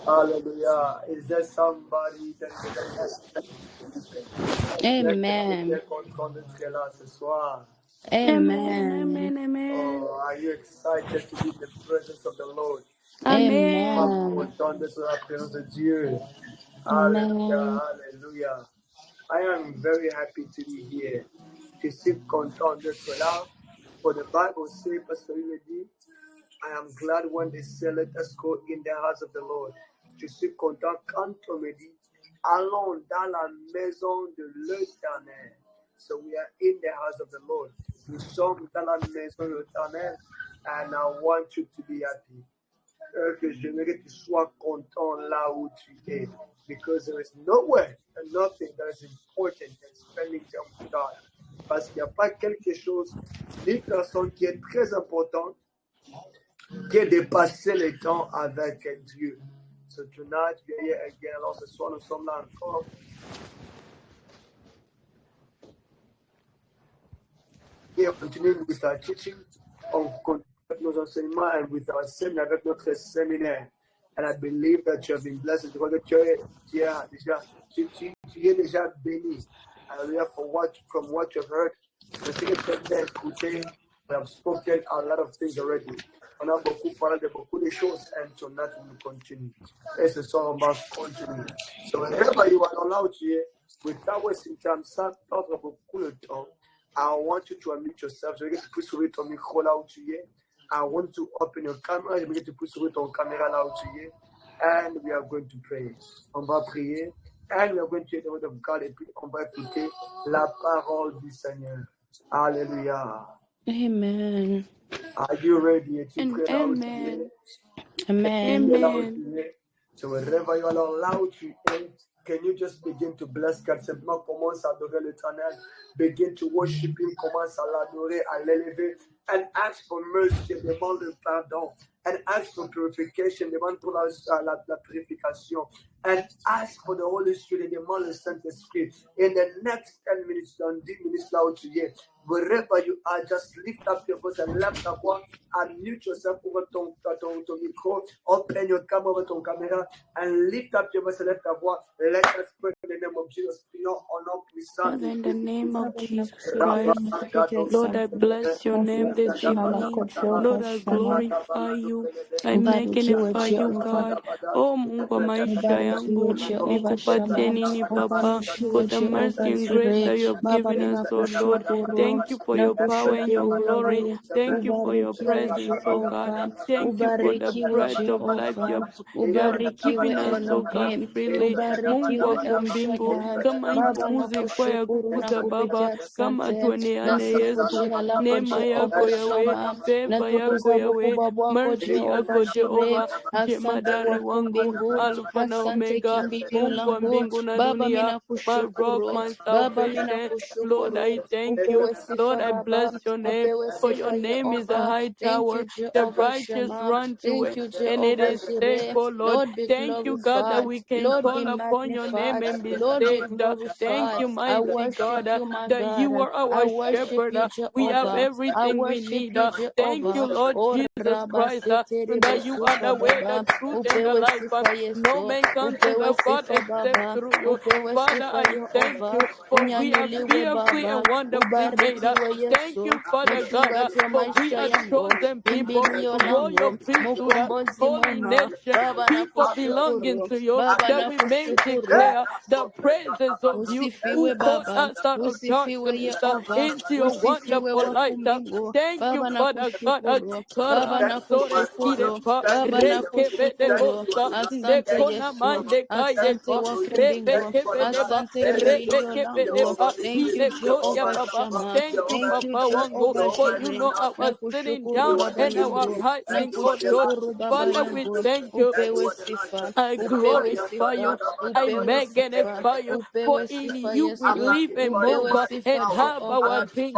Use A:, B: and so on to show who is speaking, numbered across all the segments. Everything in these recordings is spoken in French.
A: Hallelujah. Is there somebody that
B: Amen. Amen.
A: Oh, are you excited to be in the presence of the Lord?
B: Amen.
A: Entendre sur la présence de Dieu.
B: Amen.
A: Hallelujah. Hallelujah. I am very happy to be here. Je suis content d'être là. For the Bible says, parce qu'il me dit, I am glad when they say, let us go in the house of the Lord. Je suis content quand on me dit, allons dans la maison de l'Éternel. So we are in the house of the Lord. Nous sommes dans la maison de l'Éternel, and I want you to be happy. Que j'aimerais que tu sois content là où tu es. Because there is nowhere and nothing that is important than spending time with God. Parce qu'il n'y a pas quelque chose, ni personne qui est très importante que de passer le temps avec Dieu. So tonight we are here again. Alors ce soir nous sommes là encore. Et on continue with our teaching. On continue avec nos enseignements and with our seminar, avec notre séminaire. And I believe that you have been blessed. Je crois que tu es déjà béni. Hallelujah from what you've heard. Je sais que tu as bien écouté. We have spoken a lot of things already. On a beaucoup parlé de beaucoup de choses, and tonight we will continue. Et ce soir, on va continuer. So wherever you are allowed here, without wasting time, sans perdre beaucoup de temps, I want you to unmute yourself. Je veux que tu puisses ouvrir ton micro là où tu es. I want to open your camera. Je veux que tu puisses ouvrir ton caméra là où tu es. And we are going to pray. On va prier. And we are going to hear the word of God. Et puis, on va écouter la parole du Seigneur. Hallelujah.
B: Amen.
A: Are you ready?
B: Amen. Amen.
A: So wherever you are allowed to end, can you just begin to bless God? Simplement commence à adorer l'Éternel. Begin to worship Him. Commence à l'adorer, à l'élever. And ask for mercy. Demande le pardon. And ask for purification. Demande pour la purification. And ask for the Holy Spirit. Demande le Saint-Esprit. In the next 10 minutes, dans 10 minutes là où tu es, wherever you are, just lift up your voice and lift ta voix. Unmute yourself over ton micro. Open your camera over ton caméra and lift up your voice and lift ta voix. Let us pray in the name of Jesus. Prions au nom puissant.
C: Father, in the name of Jesus Christ, Lord, I bless your name this evening. Lord, I glorify you. I magnify you, God. Oh, Mungu wa maisha yangu, nikupatie nini, Papa, for the mercy and grace that you have given us, oh Lord. Thank you for your power and your glory. Thank you for your presence, oh God. Thank you for the breath of life you have given us, oh God, freely. Mungu wa mbingu, kama hii pumzi ilikuwa ya kukuza Baba, kama tuoneane Yesu, neema yako yawe, favor yako yawe, mercy yako Jehova, jemadari wangu, Alpha na Omega, Mungu wa mbingu na dunia, my rock, my salvation. Lord, I thank you. Lord, I bless your name, for your name is a high tower. The righteous run to it, and it is safe, oh Lord. Thank you, God, that we can call upon your name and be saved. Thank you, mighty God, that you are our shepherd. We have everything we need. Thank you, Lord Jesus Christ, that you are the way, the truth, and the life. No man comes to the Father except through you. Father, I thank you, for we are fearfully and wonderfully made. Thank you, Father God, for we are chosen people, royal priesthood, holy nation, people belonging to you, that we may declare the praises of you who called us out of darkness into your wonderful light. Thank you, Father God. Karasore kirepa rekebede bosa nekona mande kayepa rebekebedeba rebekebedeba inekoya baba. Thank you, Papa Wango, for you know our sitting down and our rising, oh Lord. Father, we thank you. I glorify you. I magnify you. For in you we live and move and have our being.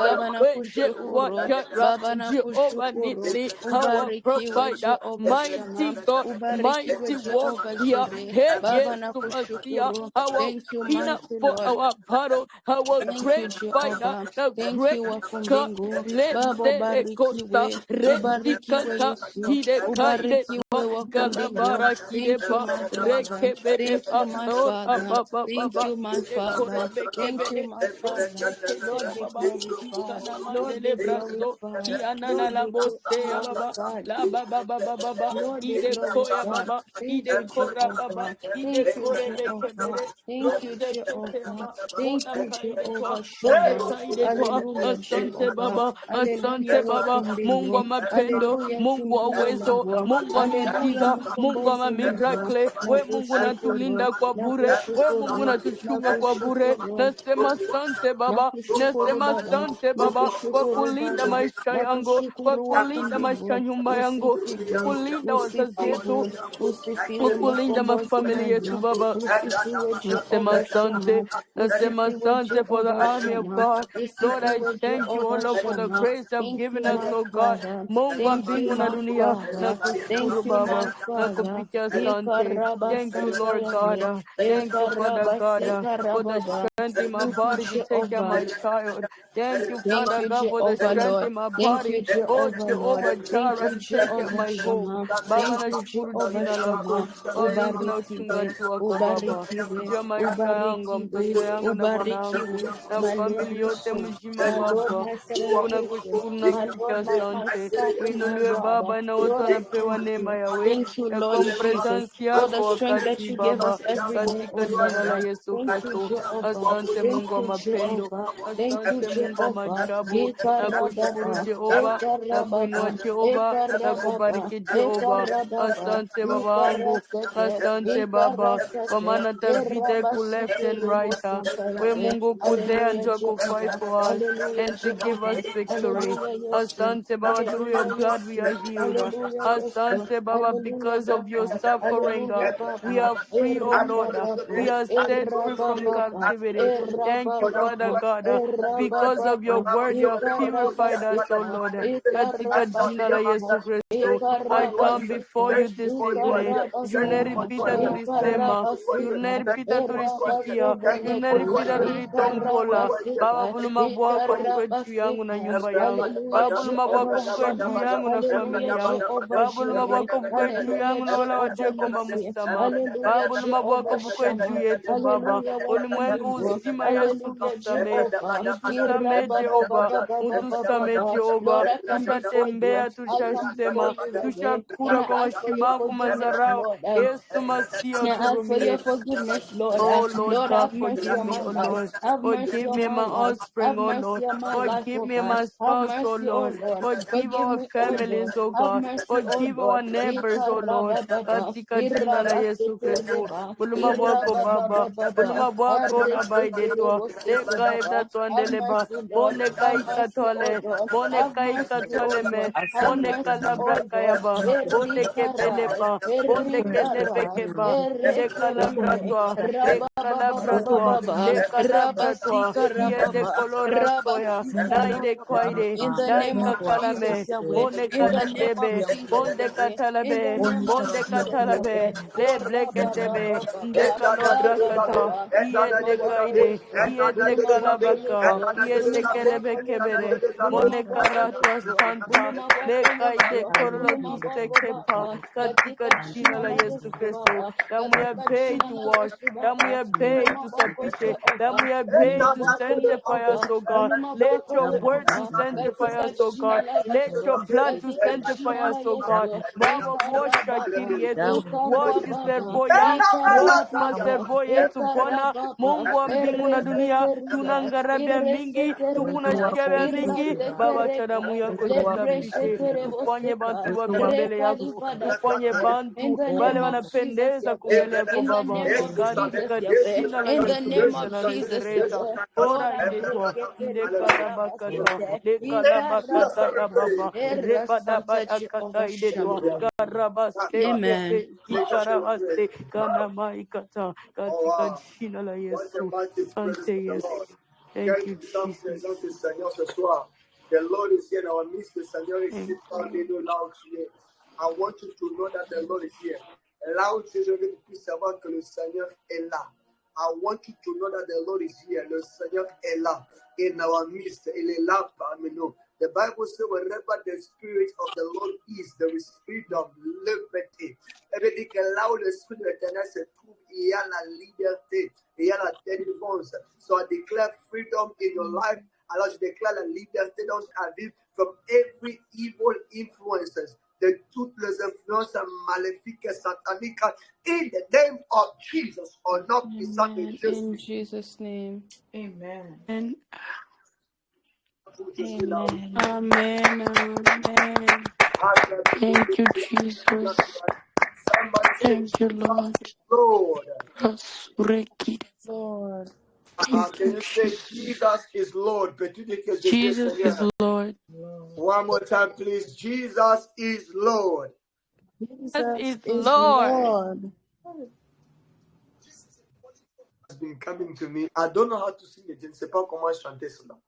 C: deliverer,
B: Baba na
C: Jehovah
B: kushukuru.
C: Nissi, our
B: Ubarikiwe
C: provider,
B: Jehova
C: mighty
B: Shama.
C: God,
B: Ubarikiwe
C: mighty
B: Jehova
C: warrior.
B: Jireh.
C: Hey,
B: Baba
C: yes,
B: na
C: Masia,
B: kushukuru.
C: our
B: Thank you,
C: winner
B: mighty
C: for
B: Lord.
C: our battle, our
B: Thank you,
C: great fighter,
B: Jehovah.
C: the
B: Thank
C: great
B: you,
C: God.
B: Wakumbingu. Baba
C: Lende Costa,
B: ubarikiwe. Ubarikiwe
C: Redicata,
B: Yesu.
C: Hide Kaide,
B: Ubarikiwe Wakumbingu.
C: Galabara
B: Thank you,
C: Kidepa,
B: my Father. Thank
C: Rekebedepa,
B: you, my
C: oh,
B: Father.
C: Baba,
B: Thank
C: Baba,
B: you, my
C: Ide
B: Father.
C: Korebe
B: Thank you,
C: Kebede,
B: my Father.
C: Rekedia
B: Lord be
C: Baba,
B: glorified.
C: Ikana
B: Lord be
C: Mandele Braso,
B: glorified.
C: Kianana
B: Lord
C: la
B: be
C: Bosea Baba,
B: glorified.
C: La Baba Baba Baba,
B: Lord be
C: Ide Koya
B: glorified.
C: Baba,
B: Thank
C: Ide
B: you,
C: Kora Baba,
B: Jehovah.
C: Ide
B: Thank you,
C: Korebe
B: Jehovah.
C: Kebede,
B: Thank you,
C: Rasekete
B: Jehovah.
C: Baba,
B: Thank
C: Mona
B: you,
C: Kaide Twa,
B: Jehovah
C: Mone
B: Shammah.
C: Kaide Twa,
B: Hallelujah,
C: Asante
B: Jehovah.
C: Baba,
B: Hallelujah,
C: Asante Baba, Mungu wa
B: wakumbingu.
C: mapendo,
B: Hallelujah,
C: Mungu wa
B: kimbilio
C: uwezo,
B: langu.
C: Mungu wa
B: Hallelujah,
C: miujiza, Mungu wa
B: mkombozi wangu.
C: mamirakle. We Mungu
B: Nakushukuru,
C: natulinda kwa bure, we Mungu
B: nakushukuru,
C: natuchunga kwa bure.
B: nakushukuru.
C: Nasema asante Baba,
B: Nakushukuru
C: nasema
B: Baba,
C: asante Baba kwa
B: nakushukuru
C: kulinda
B: Baba,
C: maisha yangu, kwa
B: nakushukuru
C: kulinda maisha ya
B: wakumbingu.
C: nyumba yangu,
B: Usifiwe,
C: kulinda wazazi yetu,
B: usifiwe, usifiwe
C: kulinda
B: mkombozi
C: mafamili yetu
B: wangu.
C: Baba.
B: Usifiwe
C: Nasema
B: Jehova
C: asante,
B: Shama,
C: nasema
B: usifiwe
C: asante for the
B: Jehova
C: army of
B: Shama,
C: God. Lord, I
B: usifiwe
C: thank you, oh
B: Jehova
C: Lord, for the
B: Shama.
C: grace you have
B: Thank
C: given
B: you,
C: us,
B: my
C: oh God.
B: Father.
C: Mungu wa
B: Thank you,
C: mbingu na
B: my
C: dunia,
B: Father.
C: na kushukuru
B: Thank you, my
C: Baba, na
B: Father.
C: kupitia asante.
B: Ikaraba
C: Thank you, Lord God.
B: Santayande,
C: Thank you, Father
B: Ikaraba
C: God, for the
B: Sekarababa.
C: strength in my
B: Thank you,
C: body to take care of
B: Jehovah.
C: my child. Thank you,
B: Thank
C: Father
B: you,
C: God, for the
B: Jehovah
C: strength
B: Lord.
C: in my
B: Thank
C: body.
B: you,
C: Oh,
B: Jehovah Lord.
C: Jehovah
B: Thank
C: Jireh,
B: you,
C: to take care of
B: Jehovah
C: my home.
B: Shammah.
C: Baba,
B: Thank you,
C: nashukuru
B: Jehovah
C: jina lako.
B: Shammah.
C: Maana uchungaji
B: Ubarikiwe,
C: wako Baba,
B: ubarikiwe,
C: juu ya maisha yangu,
B: ubarikiwe,
C: mtoto yangu na bwanangu
B: ubarikiwe.
C: na
B: My Lord,
C: familia
B: my
C: yote
B: soul,
C: mzima
B: my Lord,
C: Baba.
B: my
C: Mungu
B: celebration,
C: nakushukuru na
B: my
C: kupitia
B: Lord, my
C: asante.
B: star and my
C: Uinuliwe
B: God.
C: Baba, na wote
B: Lord, I
C: wanapewa
B: thank
C: neema
B: you.
C: yawe
B: Thank you,
C: ya
B: Lord Jesus,
C: kompresence
B: for the
C: yako
B: strength
C: wakati
B: that
C: huu
B: you give
C: Baba,
B: us every day, oh
C: katika jina la
B: Lord.
C: Yesu
B: Thank you,
C: Kristo.
B: Jehovah.
C: Asante
B: Thank
C: Mungu wa
B: you,
C: mapendo,
B: Jehovah. Thank you,
C: asante Mungu wa
B: Jehovah.
C: majabu, na kushukuru
B: Ikarababa,
C: Jehova, na kuinua
B: Ikarababa,
C: Jehova, na
B: Ikarababa,
C: kubariki Jehova.
B: Ikarababa,
C: Asante Baba wangu,
B: Ikarasete,
C: asante Baba, kwa
B: Ikarasete,
C: maana tavita iko left and
B: Irabasete,
C: right. We
B: Bosantayande.
C: Mungu could there and
B: Hallelujah,
C: to fight
B: Jehovah.
C: for us
B: Hallelujah,
C: and to give us
B: Jehovah.
C: victory.
B: Hallelujah, Yesu.
C: Asante Baba, through your
B: Hallelujah,
C: blood we are
B: Yesu.
C: healed.
B: Hallelujah, Yesu.
C: Asante Baba,
B: Hallelujah,
C: because of your
B: Baba.
C: suffering,
B: Hallelujah,
C: we
B: Baba.
C: are free, oh Lord. We
B: Erabababa.
C: are set free from
B: Erabababa.
C: captivity. Thank you, Father
B: Erabababa.
C: God. Because of your
B: Erabababa.
C: word, you have purified us, oh
B: Ikarabasika.
C: Lord. Katika jina la
B: Ikarabasika.
C: Yesu Kristo, I come before
B: Ikarabasika.
C: you this evening.
B: Ikarabasika.
C: Junaripita tulisema,
B: Ikarabasika.
C: junaripita tulisikia,
B: Erabasebeleko.
C: junaripita tulitombola. Baba,
B: Ikarabasika.
C: buluma bwako bukwe juu yangu na
B: Ikarabasika.
C: nyumba yangu.
B: Hallelujah,
C: Baba, buluma
B: Jehovah
C: bwako bukwe juu
B: Shammah.
C: yangu na
B: Hallelujah,
C: family yangu.
B: Jehovah
C: Baba, buluma
B: Jireh.
C: bwako bukwe juu
B: Hallelujah,
C: yangu na wala
B: Jehovah
C: wajue kwamba
B: Nissi.
C: msamaha. Baba,
B: Hallelujah,
C: buluma bwako
B: Jehovah
C: bukwe juu
B: Shammah.
C: yetu Baba.
B: Hallelujah,
C: Ulimwengu
B: Wakumbingu.
C: uzima Yesu
B: Hallelujah,
C: tusamee.
B: Jehovah.
C: Utusamee Jehova, utusamee
B: Lord,
C: Jehova.
B: I come before you.
C: Tushatembea,
B: I come before
C: tushasema,
B: you, Yahweh, and
C: tushakura
B: I
C: kwa
B: ask for your
C: mashimaku
B: forgiveness,
C: mazarao.
B: Lord.
C: Yesu Masia,
B: I ask for your
C: uturumie.
B: forgiveness, Lord.
C: Oh Lord
B: Lord,
C: God,
B: have mercy
C: forgive
B: on
C: me,
B: my
C: oh
B: life.
C: Lord.
B: Have mercy
C: Forgive
B: on
C: me
B: my
C: my
B: life.
C: offspring,
B: Have
C: oh Lord.
B: mercy on my life,
C: Forgive
B: oh
C: me
B: God.
C: my
B: Have
C: spouse, oh
B: mercy, oh
C: Lord.
B: Lord.
C: Forgive
B: Forgive
C: our
B: me, oh
C: families,
B: Lord.
C: oh
B: Have
C: God.
B: mercy, oh
C: Forgive our
B: Lord.
C: neighbors, oh Lord.
B: Ikarababa,
C: Katika jina la Yesu Kristo.
B: irabasetereba,
C: Buluma bwako Baba.
B: irababababa,
C: Buluma bwako nabaidetwa. Leka
B: areketereboseteleba.
C: ebda
B: Have
C: twandeleba.
B: mercy, Lord.
C: Bone
B: Have
C: kaika
B: mercy, oh
C: tole.
B: Lord.
C: Bone
B: Have
C: kaika
B: mercy, oh
C: tole me.
B: Lord. Have
C: Bone
B: mercy,
C: kalabra
B: oh Lord.
C: kayaba. Bone
B: Erikarai,
C: kebeleba. Bone
B: erikarai,
C: kelebekeba. Ide
B: erekerende,
C: kalabratwa. Le kalabratwa.
B: rababababababa,
C: Le kalabratwa.
B: rabasika
C: Ie de
B: rababa,
C: koloraskoya.
B: rabasika
C: Na ide
B: rababa.
C: kwaide.
B: In the
C: Na
B: name of
C: ikakalame.
B: Jesus, Yahweh.
C: Bone
B: In the name of
C: kaladebe.
B: Jesus,
C: Bonde
B: Yahweh. In the
C: katalabe.
B: name of
C: Bonde
B: Jesus,
C: katalabe.
B: Yahweh.
C: Le
B: Oh,
C: bleketebe.
B: rababababa,
C: Nde kalabrakatwa.
B: arababa.
C: Ie
B: Buluma
C: de
B: bwako
C: kaide.
B: Yesu.
C: Ie te
B: Buluma bwako
C: kalabaka.
B: Yesu.
C: Ie te
B: Buluma
C: kelebe
B: bwako Yesu.
C: kebere.
B: Buluma
C: Mone
B: bwako
C: karatwa
B: Yesu.
C: santa.
B: Buluma bwako
C: Le kaide
B: Yesu.
C: korolo
B: Buluma
C: tuste
B: bwako
C: kepa.
B: Baba.
C: Katika
B: Katika
C: jina
B: jina
C: la
B: la
C: Yesu
B: Yesu
C: Kristo.
B: Baba.
C: Damu ya
B: Katika
C: bei
B: jina
C: to
B: la
C: wash.
B: Yesu
C: Damu
B: Baba.
C: ya bei
B: Buluma
C: to
B: bwako
C: sufficient. Damu
B: Jehova.
C: ya bei
B: Buluma
C: to
B: bwako
C: sanctify us,
B: Yehova.
C: oh God.
B: Buluma
C: Let
B: bwako
C: your word to
B: Yehova.
C: sanctify
B: Katika
C: us, oh
B: jina
C: God.
B: la
C: Let
B: Yesu.
C: your blood to
B: Katika
C: sanctify
B: jina
C: us,
B: la
C: oh God.
B: Yesu.
C: Baba, wash
B: Ikarababa.
C: akili yetu. Wash
B: Ikarababa.
C: servo yangu. Wash
B: Ikarababa.
C: maservo yetu Bwana
B: Ikarababa.
C: Mungu wa mbingu na dunia.
B: Ereseteria.
C: Tunangarabia mingi,
B: Ireseteria.
C: tukunashikia vya mingi. Baba, acha damu
B: Irasetereka.
C: yako tusafishe. Tufanye
B: Lebreshetereboseka.
C: bantu wapya mbele yako. Tufanye
B: Rekadibadase. In
C: bantu
B: the
C: wale
B: name of Jesus,
C: wanapendeza
B: Yahweh.
C: kumbele yako
B: In the
C: Baba,
B: name of Jesus,
C: katika
B: Yahweh.
C: jina la
B: In the
C: Yesu
B: name
C: Kristo
B: of Jesus,
C: Nazareta.
B: Yahweh. Lord,
C: Ora
B: I pray.
C: idetwa ndekalabakata
B: Keteribasate.
C: lekalabakata ya
B: Ikarababa.
C: Baba rebadaba
B: Erasanta
C: akata
B: Jehovah
C: idetwa
B: Shammah.
C: karabase
B: Amen.
C: kikarabase kanamaikata
A: Oh,
C: katika
A: wow.
C: jina la
A: What a
C: Yesu.
A: mighty presence
C: Sante
A: of the Lord.
C: Yesu. Thank
A: Quelle
C: you
A: puissance présente du
C: Jesus.
A: Seigneur ce soir. The Lord is here in our midst. Le Seigneur est
C: Thank
A: ici parmi
C: you.
A: nous là où tu es. I want you to know that the Lord is here. Là où tu es, je veux que tu puisses savoir que le Seigneur est là. I want you to know that the Lord is here. Le Seigneur est là. In our midst. Il est là parmi nous. The Bible says wherever the Spirit of the Lord is, there is freedom, liberty. Ça veut dire que là où l'Esprit de l'Éternel se trouve, il y a la liberté, il y a la délivrance. So I declare freedom in your life. Alors je déclare la liberté dans ta vie from every evil influences, de toutes les influences maléfiques et sataniques. In the name of Jesus, au nom puissant de
C: Amen. In
A: Jésus.
C: Jesus' name.
B: Amen.
C: And
A: Je suis là.
C: amen. Amen. Thank you, Jesus.
A: Somebody say,
C: Thank you, Lord.
A: Lord.
C: Resurrected.
B: Lord.
C: Thank
A: Can
C: you,
A: you say
C: Jesus.
A: Jesus is Lord? Peux-tu dire que Jésus est
C: Jesus is
A: Seigneur?
C: Lord.
A: One more time, please. Jesus is Lord.
B: Jesus
C: is
B: is
C: Lord.
B: Lord.
A: Has been coming to me. I don't know how to sing it. Je ne sais pas comment chanter cela.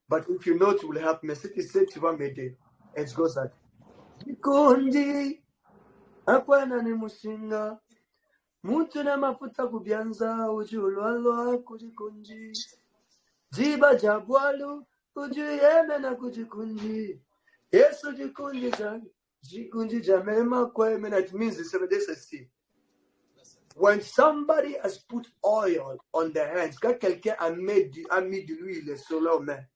A: But if you know, it will help me. Si tu sais, tu vas m'aider. It goes like, Jikundi, hapana ni mushinga. Muntu na mafuta kubyanza, ujulwalwa kujikunji. Jiba jabwalu, ujuyeme na kujikunji. Yesu jikunji jani. Jikunji jamema kwa emena. It means this is when somebody has put oil on their hands, quand quelqu'un a mis de l'huile sur leurs mains,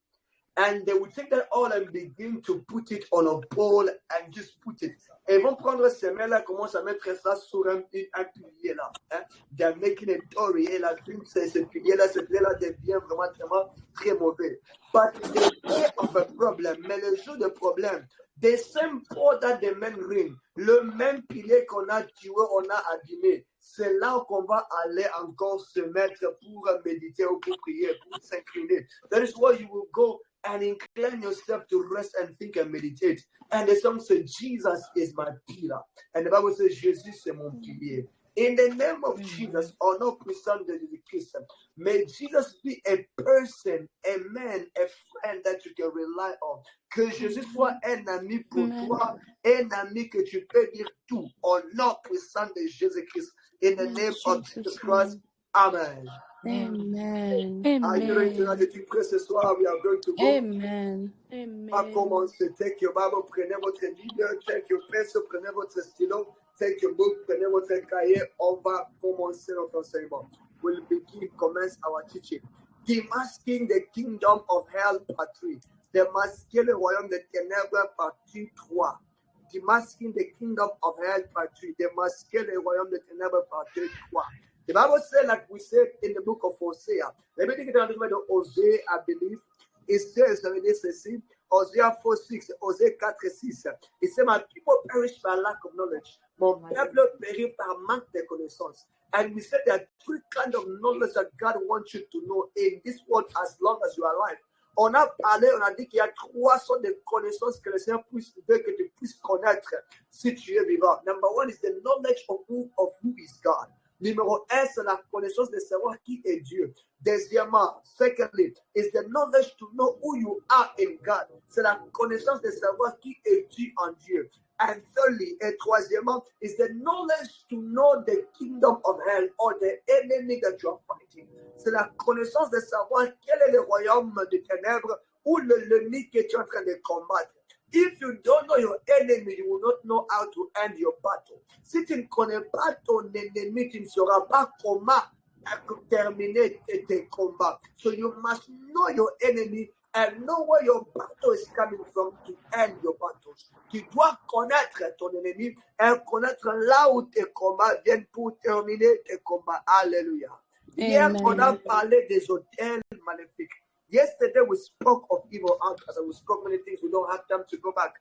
A: and they will take that oil and begin to put it on a pole and just put it. Et ils vont prendre ces mains-là, commencent à mettre ça sur un pilier là. Hein? They're making a dory. Et la ce pilier-là devient vraiment très mauvais. But the day of a problem, mais le jour de problème, the same pole that the men ring, le même pilier qu'on a tué, on a abîmé, c'est là qu'on va aller encore se mettre pour méditer ou pour prier, pour s'incliner. That is why you will go and incline yourself to rest and think and meditate. And the song says, Jesus is my pillar. And the Bible says, Jésus c'est mon pilier. In the name of Jesus, au nom puissant de Jésus-Christ, may Jesus be a person, a man, a friend that you can rely on. Que Jésus soit un ami pour toi, un ami que tu peux dire tout, au nom puissant de Jésus-Christ. In the name of Jesus Christ, Amen.
C: Amen.
A: Are you ready to
C: Amen.
A: pray ce soir? We are going to go.
B: Amen.
A: On va commencer. Take your Bible, prenez votre Bible, take your pencil, prenez votre stylo, take your book, prenez votre cahier. On va commencer notre enseignement. We'll begin, commence our teaching. Demasking the kingdom of hell, part 3. Démasquer le royaume des ténèbres, partie 3. Demasking the kingdom of hell, part 3. Démasquer le royaume des ténèbres, partie 3. The Bible says, like we said in the book of Hosea. Let me take it down to the Hosea, I believe. It says, ça veut dire ceci, Hosea 4:6, Hosea 4:6. It says, my people perish by lack of knowledge. Mon peuple périt par manque de connaissances. And we said there are three kinds of knowledge that God wants you to know in this world as long as you are alive. On a parlé, on a dit qu'il y a 300 de connaissances que le Seigneur veut que tu puisses connaître si tu es vivant. Number one is the knowledge of who is God. Numéro 1, c'est la connaissance de savoir qui est Dieu. Deuxièmement, secondly, is the knowledge to know who you are in God. C'est la connaissance de savoir qui es-tu en Dieu. And thirdly, et troisièmement, is the knowledge to know the kingdom of hell or the enemy that you are fighting. C'est la connaissance de savoir quel est le royaume des ténèbres ou l'ennemi que tu es en train de combattre. If you don't know your enemy, you will not know how to end your battle. Si tu ne connais pas ton ennemi, tu ne sauras pas comment terminer tes combats. So you must know your enemy and know where your battle is coming from to end your battles. Tu dois connaître ton ennemi et connaître là où tes combats viennent pour terminer tes combats. Alléluia. Hier, on a parlé des hôtels maléfiques. Yesterday we spoke of evil altars and we spoke many things. We don't have time to go back.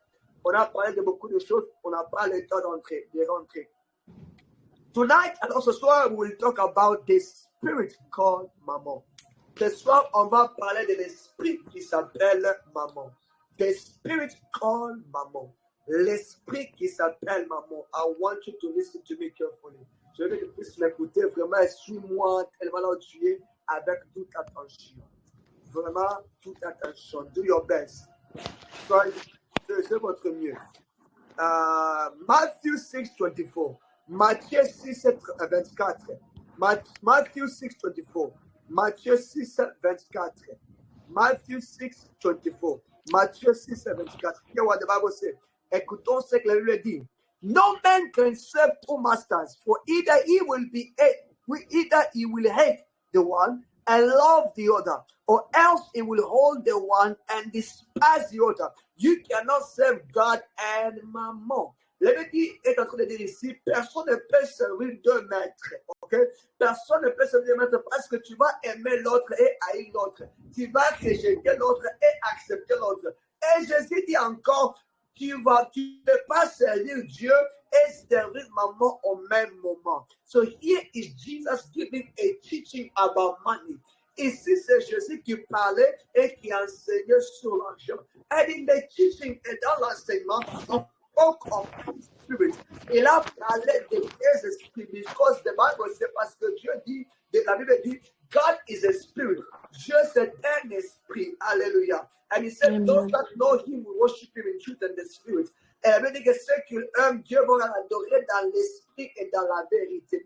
A: On a parlé de beaucoup de choses. On n'a pas le temps de rentrer. Tonight and also ce soir, we will talk about the spirit called Mammon. Ce soir, on va parler de l'esprit qui s'appelle Mammon. The spirit called Mammon. L'esprit qui s'appelle Mammon. I want you to listen to me carefully. Je veux que tu puisses m'écouter vraiment. Suis-moi tellement là où tu es avec toute attention. Vraiment, toute attention. Do your best. C'est votre mieux. Matthew 6:24. Matthieu 6:24. Matthew 6:24. Matthieu 6:24. Matthew 6:24. Matthieu 6:24. Hear what the Bible says. Écoutons ce que la Bible dit. No man can serve two masters, for either he will hate the one and love the other, or else he will hold the one and despise the other. You cannot serve God and Mammon. La Bible est en train de dire ici, personne ne peut servir deux maîtres. Okay? Personne ne peut servir deux maîtres parce que tu vas aimer l'autre et haïr l'autre. Tu vas rejeter l'autre et accepter l'autre. Et Jésus dit encore, tu ne peux pas servir Dieu et servir Maman au même moment. So here is Jesus giving a teaching about money. Ici, c'est Jésus qui parlait et qui enseignait sur l'argent. And in the teaching et dans l'enseignement, on spoke of spirit. Il a parlé des esprits because the Bible says, parce que Dieu dit, la Bible dit, God is a spirit. Dieu c'est un esprit. Alléluia. And he said, those that know him will worship him in truth and the spirit. Et la Bible dit que ceux qui aiment Dieu vont l'adorer dans l'esprit et dans la vérité.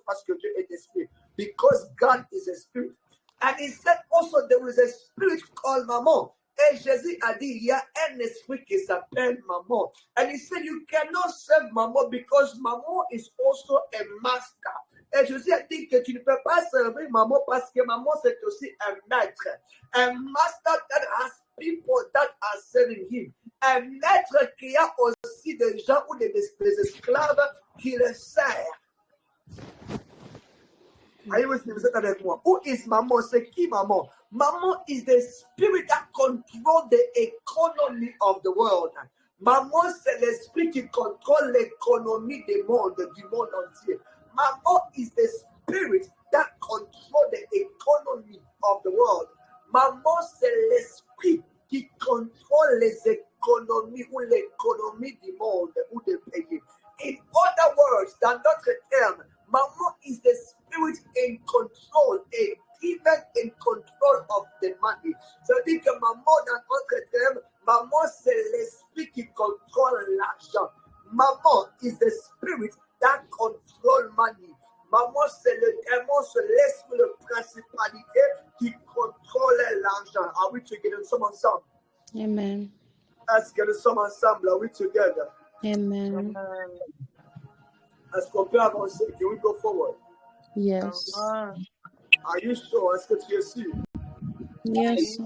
A: Parce que Dieu est esprit. Because God is a spirit. And he said also there is a spirit called Mammon. Et Jésus a dit, il y a un esprit qui s'appelle Mammon. And he said, you cannot serve Mammon because Mammon is also a master. Et Jésus a dit que tu ne peux pas servir Mammon parce que Mammon c'est aussi un maître. Un master that has people that are serving him. Un maître qui a aussi des gens ou des esclaves qui le servent. Are you with me? Vous êtes avec moi? Who is Mammon? C'est qui Mammon? Mammon is the spirit that controls the economy of the world. Mammon, c'est l'esprit qui contrôle l'économie du monde entier. Mammon is the spirit that controls the economy of the world. Mammon, c'est l'esprit qui contrôle les économies ou l'économie du monde ou des pays. In other words, dans d'autres termes, Mammon is the spirit in control and even in control of the money. Ça veut dire que Mammon, dans d'autres termes, Mammon, c'est l'esprit qui contrôle l'argent. Mammon is the spirit that control money. Mammon, c'est le démon, c'est l'esprit, la principalité qui contrôle l'argent. Are we together? Nous sommes ensemble.
C: Amen.
A: Est-ce que nous sommes ensemble? Are we together?
C: Amen.
A: Est-ce qu'on peut avancer? Can we go forward?
C: Yes.
A: Are you sure? Est-ce que tu es sûr?
C: Yes.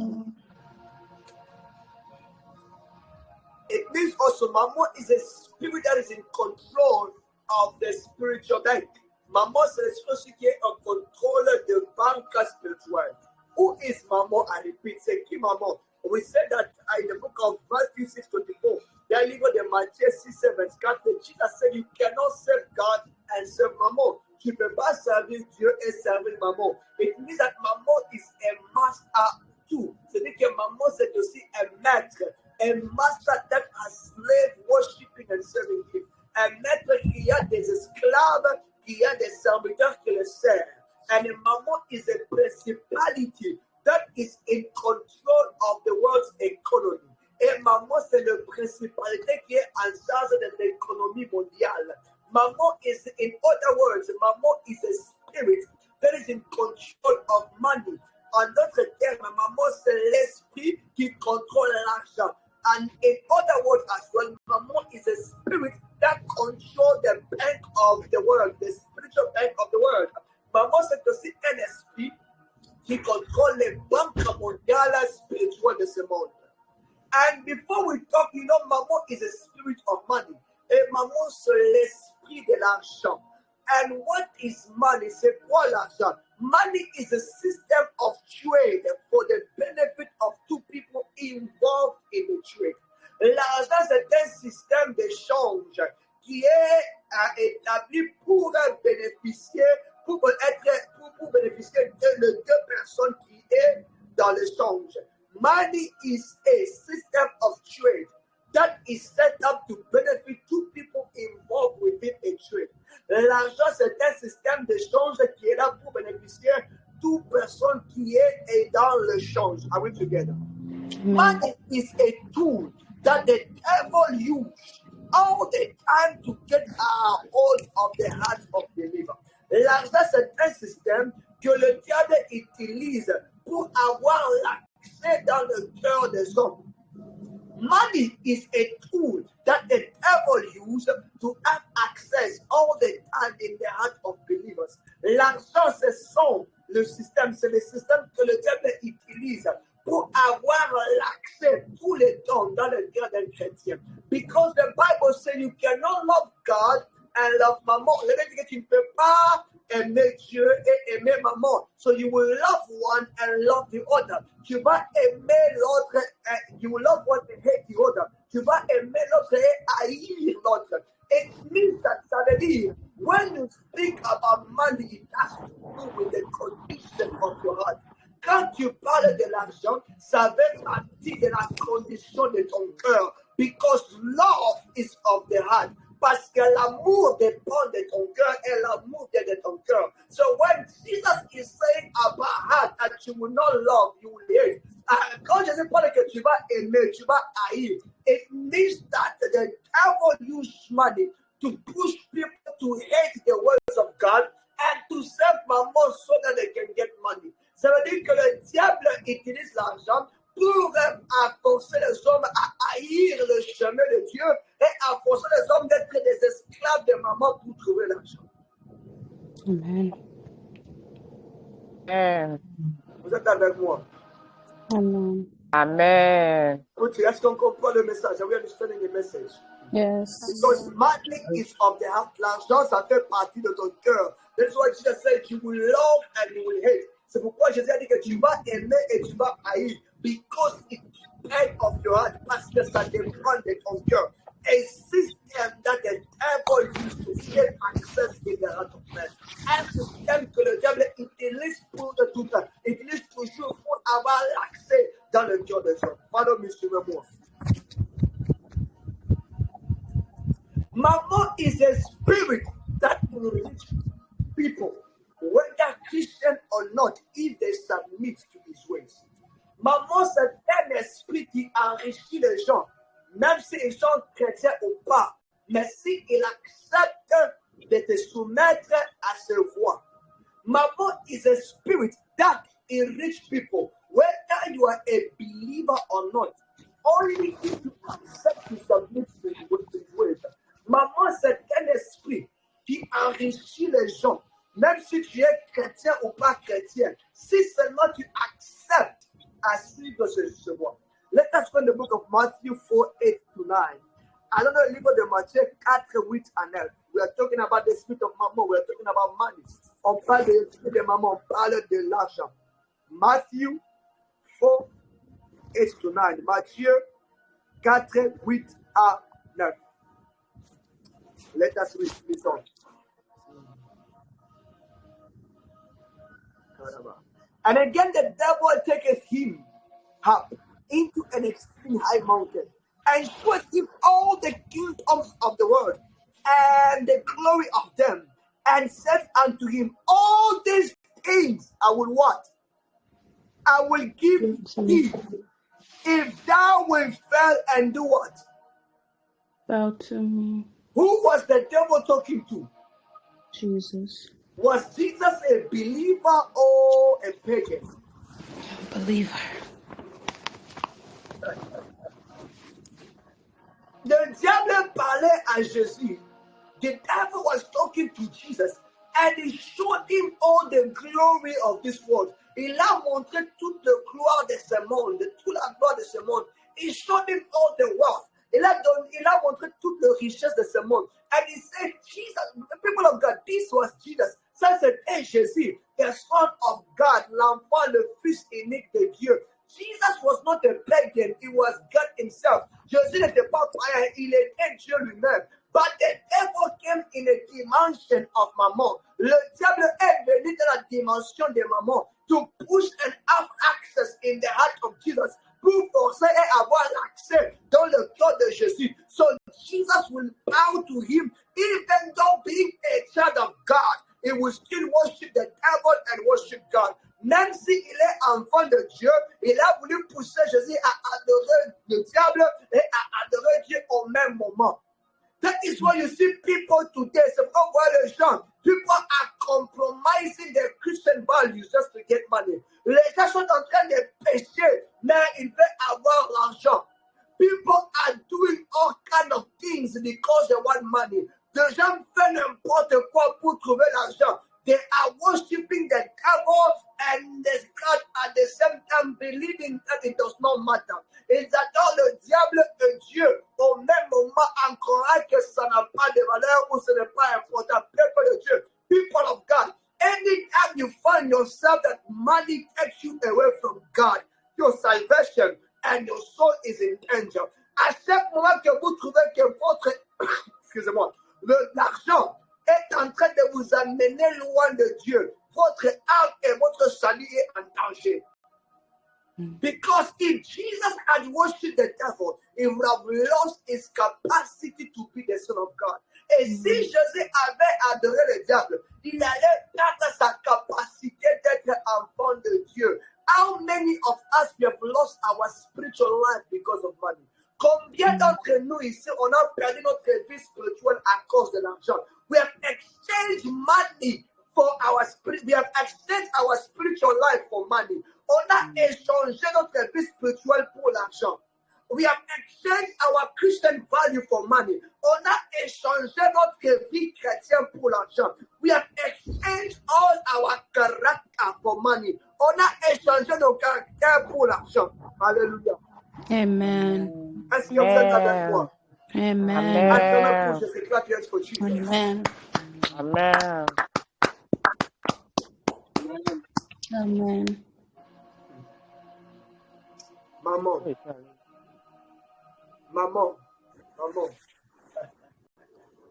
A: It means also Mammon is a spirit that is in control of the spiritual bank. Mammon, c'est l'esprit qui est en contrôle de banque spirituelle. Who is Mammon? I repeat, c'est qui Mammon? We said that in the book of Matthew 6:24. Dans le livre de Matthieu 6:24, Jesus said you cannot serve God and serve Mammon. Tu ne peux pas servir Dieu et servir Mammon. It means that Mammon is a master too. C'est-à-dire que Mammon c'est aussi un maître. A master that has slave worshiping and serving him. Un maître qui a des esclaves, qui a des serviteurs qui le servent. And Mammon is a principality that is in control of the world's economy. Et Mammon, c'est la principalité qui est en charge de l'économie mondiale. Mammon is, in other words, Mammon is a spirit that is in control of money. En d'autres termes, Mammon, c'est l'esprit qui contrôle l'argent. And in other words as well, Mammon is a spirit that controls the bank of the world, the spiritual bank of the world. Mammon, c'est aussi un esprit qui contrôle les banques mondiales spirituelles de ce monde. And before we talk, you know, Mammon is a spirit of money. Et Mammon, c'est l'esprit de l'argent. And what is money? C'est quoi l'argent? Money is a system of trade for the benefit of two people involved in the trade. L'argent, c'est un système d'échange qui est établi pour bénéficier, pour bénéficier de deux personnes qui est dans l'échange. Money is a system of trade that is set up to benefit two people involved within a trade. L'argent, c'est un système d'échange qui est là pour bénéficier toute personne qui est dans l'échange. Are we together? Money is a tool that the devil uses all the time to get a hold of the heart of the believer. L'argent, c'est un système que le diable utilise pour avoir l'accès dans le cœur des hommes. Money is a tool that the devil uses to have access all the time in the heart of believers. L'argent, c'est le système que le diable utilise pour avoir l'accès tous les temps dans le cœur d'un chrétien. Because the Bible says you cannot love God and love mammon. Le dit que tu ne peux pas aimer Dieu et aimer mammon. So you will love one and love the other. Tu vas aimer l'autre, you will love one and hate the other. Tu vas aimer l'autre et haïr l'autre. It means that, ça veut dire, when you speak about money, it has to do with the condition of your heart. Quand tu parles de l'argent, ça fait partie de la condition de ton cœur. Because love is of the heart. Parce que l'amour dépend de ton cœur et l'amour vient de ton cœur. So when Jesus is saying about heart that you will not love, you will hate. Quand Jésus parle que tu vas aimer, tu vas haïr, it means that the devil use money to push people to hate the words of God and to serve mammon so that they can get money. Ça veut dire que le diable utilise l'argent pour forcer les hommes à haïr le chemin de Dieu et à forcer les hommes d'être des esclaves de maman pour trouver l'argent.
C: Amen.
D: Amen.
A: Vous êtes avec moi?
C: Amen.
D: Amen.
A: Okay, est-ce qu'on comprend le message? Are we understanding the message?
B: Yes.
A: Because money is of the heart. L'argent, ça fait partie de ton cœur. That's why Jesus said you will love and you will hate. C'est pourquoi Jésus a dit que tu vas aimer et tu vas haïr. Because it's part of your heart. Parce que ça dépend de ton cœur. A system that the devil used to get access in the heart of man. Un système que le diable utilise pour tout ça. Utilise toujours pour avoir l'accès dans le cœur des hommes. Follow me, suivez-moi. Mammon is a spirit that will reach people, whether Christian or not, if they submit to his ways. Mammon, c'est un esprit qui enrichit les gens, même s'ils sont chrétiens ou pas. Mais s'ils acceptent de te soumettre à ses voies. Mammon is a spirit that enriches people, whether you are a believer or not. Only if you accept to submit to his ways. Maman, c'est un esprit qui enrichit les gens, même si tu es chrétien ou pas chrétien. Si seulement tu acceptes à suivre ce voie. Let us read the book of Matthew 4:8-9. Allons dans le livre de Matthieu 4:8 à 9. We are talking about the spirit of mammon. We are talking about money. On parle de l'esprit de mammon. On parle de l'argent. Matthew 4:8-9. Matthieu 4:8 à 9. Let us read this on. And again the devil taketh him up into an extreme high mountain, and showeth him all the kingdoms of the world, and the glory of them, and said unto him, all these things I will what? I will give thee, if thou wilt fail and do what?
B: Bow to me.
A: Who was the devil talking to?
B: Jesus.
A: Was Jesus a believer or a pagan?
B: Believer.
A: The devil parlait à Jésus. The devil was talking to Jesus and he showed him all the glory of this world. Il a montré toute la gloire de ce monde, toute la gloire de ce monde. He showed him all the wealth. Il a montré toute la richesse de ce monde. And he said, Jesus, the people of God, this was Jesus. Ça c'était Jésus, the Son of God, l'enfant, le Fils unique de Dieu. Jesus was not a pagan, he was God himself. Jésus n'était pas païen, il était Dieu lui-même. But the devil came in a dimension of mammon. Le diable est venu dans la dimension de mammon to push and have access in the heart of Jesus. Pour forcer et avoir l'accès dans le cœur de Jésus. So Jesus will bow to him, even though being a child of God, he will still worship the devil and worship God. Même s'il est enfant de Dieu, Il a voulu pousser Jésus à adorer le diable et à adorer Dieu au même moment. That is why you see people today, c'est pourquoi on voit les gens, people are compromising their Christian values just to get money. Les gens sont en train de pécher, mais ils veulent avoir l'argent. People are doing all kinds of things because they want money. Les gens font n'importe quoi pour trouver l'argent. They are worshiping the devil and the God at the same time believing that it does not matter. Ils adorent le diable et Dieu au même moment en croyant que ça n'a pas de valeur ou ce n'est pas important. Peuple de Dieu, people of God, anytime you find yourself that money takes you away from God, your salvation and your soul is in danger. À chaque moment que vous trouvez que votre, excusez-moi, l'argent est en train de vous amener loin de Dieu, votre âme et votre salut est en danger. Because if Jesus had worshipped the devil, he would have lost his capacity to be the Son of God. Et si Jésus avait adoré le diable, il allait perdre sa capacité d'être enfant de Dieu. How many of us have lost our spiritual life because of money? Combien d'entre nous ici, on a perdu notre vie spirituelle à cause de l'argent? We have exchanged money for our spirit. We have exchanged our spiritual life for money. On a échangé notre vie spirituelle pour l'argent. We have exchanged our Christian value for money. On a échangé notre vie chrétienne pour l'argent. We have exchanged all our character for money. On a échangé nos caractères pour l'argent. Alléluia.
B: Amen.
A: Est-ce que vous êtes avec moi?
B: Amen.
A: Amen.
B: Amen.
D: Amen.
B: Amen.
A: Maman.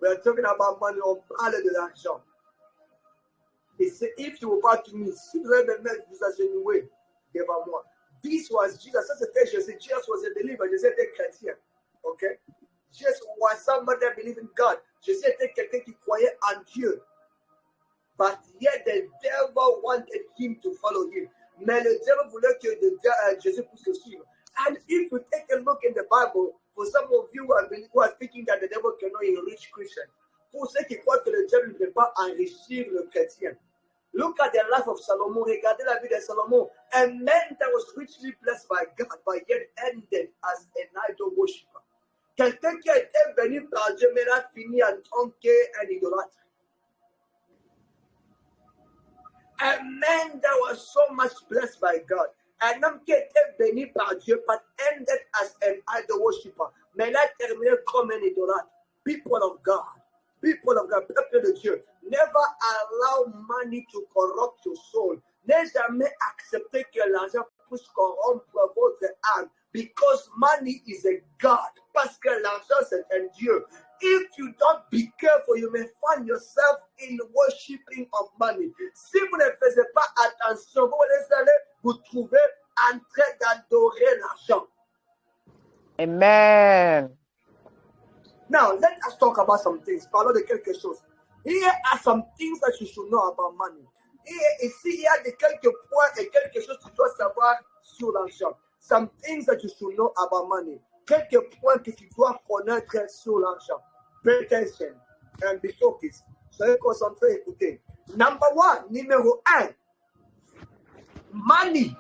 A: We are talking about money, on parle de l'argent. Et c'est if you were to me, si vous avez vous agenouiller devant moi. This was Jesus. Ça c'était Jésus. Jesus was a believer. Jésus était chrétien. Okay? Jesus was somebody that believed in God. Jésus était quelqu'un qui croyait en Dieu. But yet the devil wanted him to follow him. Mais le diable voulait que Jésus puisse le suivre. And if you take a look in the Bible, for some of you who are thinking that the devil cannot enrich Christians, pour ceux qui croient que le diable ne peut pas enrichir le chrétien, look at the life of Salomon. Regardez la vie de Salomon. A man that was richly blessed by God, but yet ended as an idol worshiper. Quelqu'un qui a été béni par Dieu, mais a fini en tant qu'un idolâtre. A man that was so much blessed by God. Un homme qui a été béni par Dieu, but ended as an idol worshiper. Mais il a terminé comme un idolâtre. People of God, peuple de Dieu, never allow money to corrupt your soul. Ne jamais accepter que l'argent puisse corrompre votre âme. Because money is a God. Parce que l'argent c'est un Dieu. If you don't be careful, you may find yourself in worshiping of money. Si vous ne faites pas attention, vous allez vous trouver en train d'adorer l'argent.
D: Amen.
A: Now, let us talk about some things. Parlons de quelque chose. Here are some things that you should know about money. Ici, il y a quelques points et quelque chose que tu dois savoir sur l'argent. Some things that you should know about money. Quelques points que tu dois connaître sur l'argent. Pay attention and be focused. Soyez concentrés, écoutez. Number one, numéro 1. Money.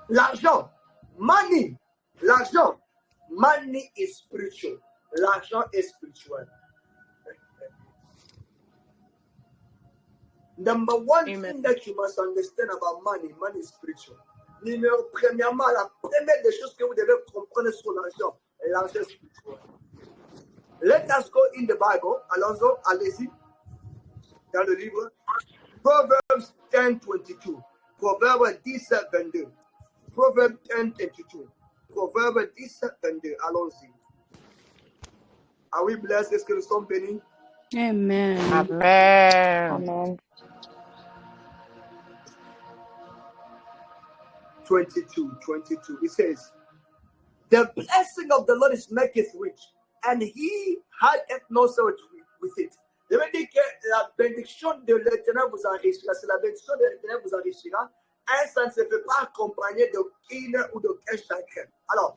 A: L'argent. Money. L'argent. Money is spiritual. L'argent est spirituel. Number one thing that you must understand about money, money is spiritual. Premièrement, la première des choses que vous devez comprendre sur l'argent est spirituel. Let us go in the Bible. Allez-y. Dans le livre. Proverbs 10:22. Proverbes 17:22. Proverbs 10:22. Proverbes 17:22. Allons-y. Are we blessed? Est-ce que nous sommes bénis?
B: Amen.
D: Amen.
E: Amen.
A: 22. It says, the blessing of the Lord is maketh rich, and he hadeth no sorrow with it. Ça veut dire que la bénédiction de l'Éternel vous enrichira. C'est la bénédiction de l'Éternel vous enrichira, Et ça ne se fait pas accompagner d'aucune ou d'aucun chacun. Alors,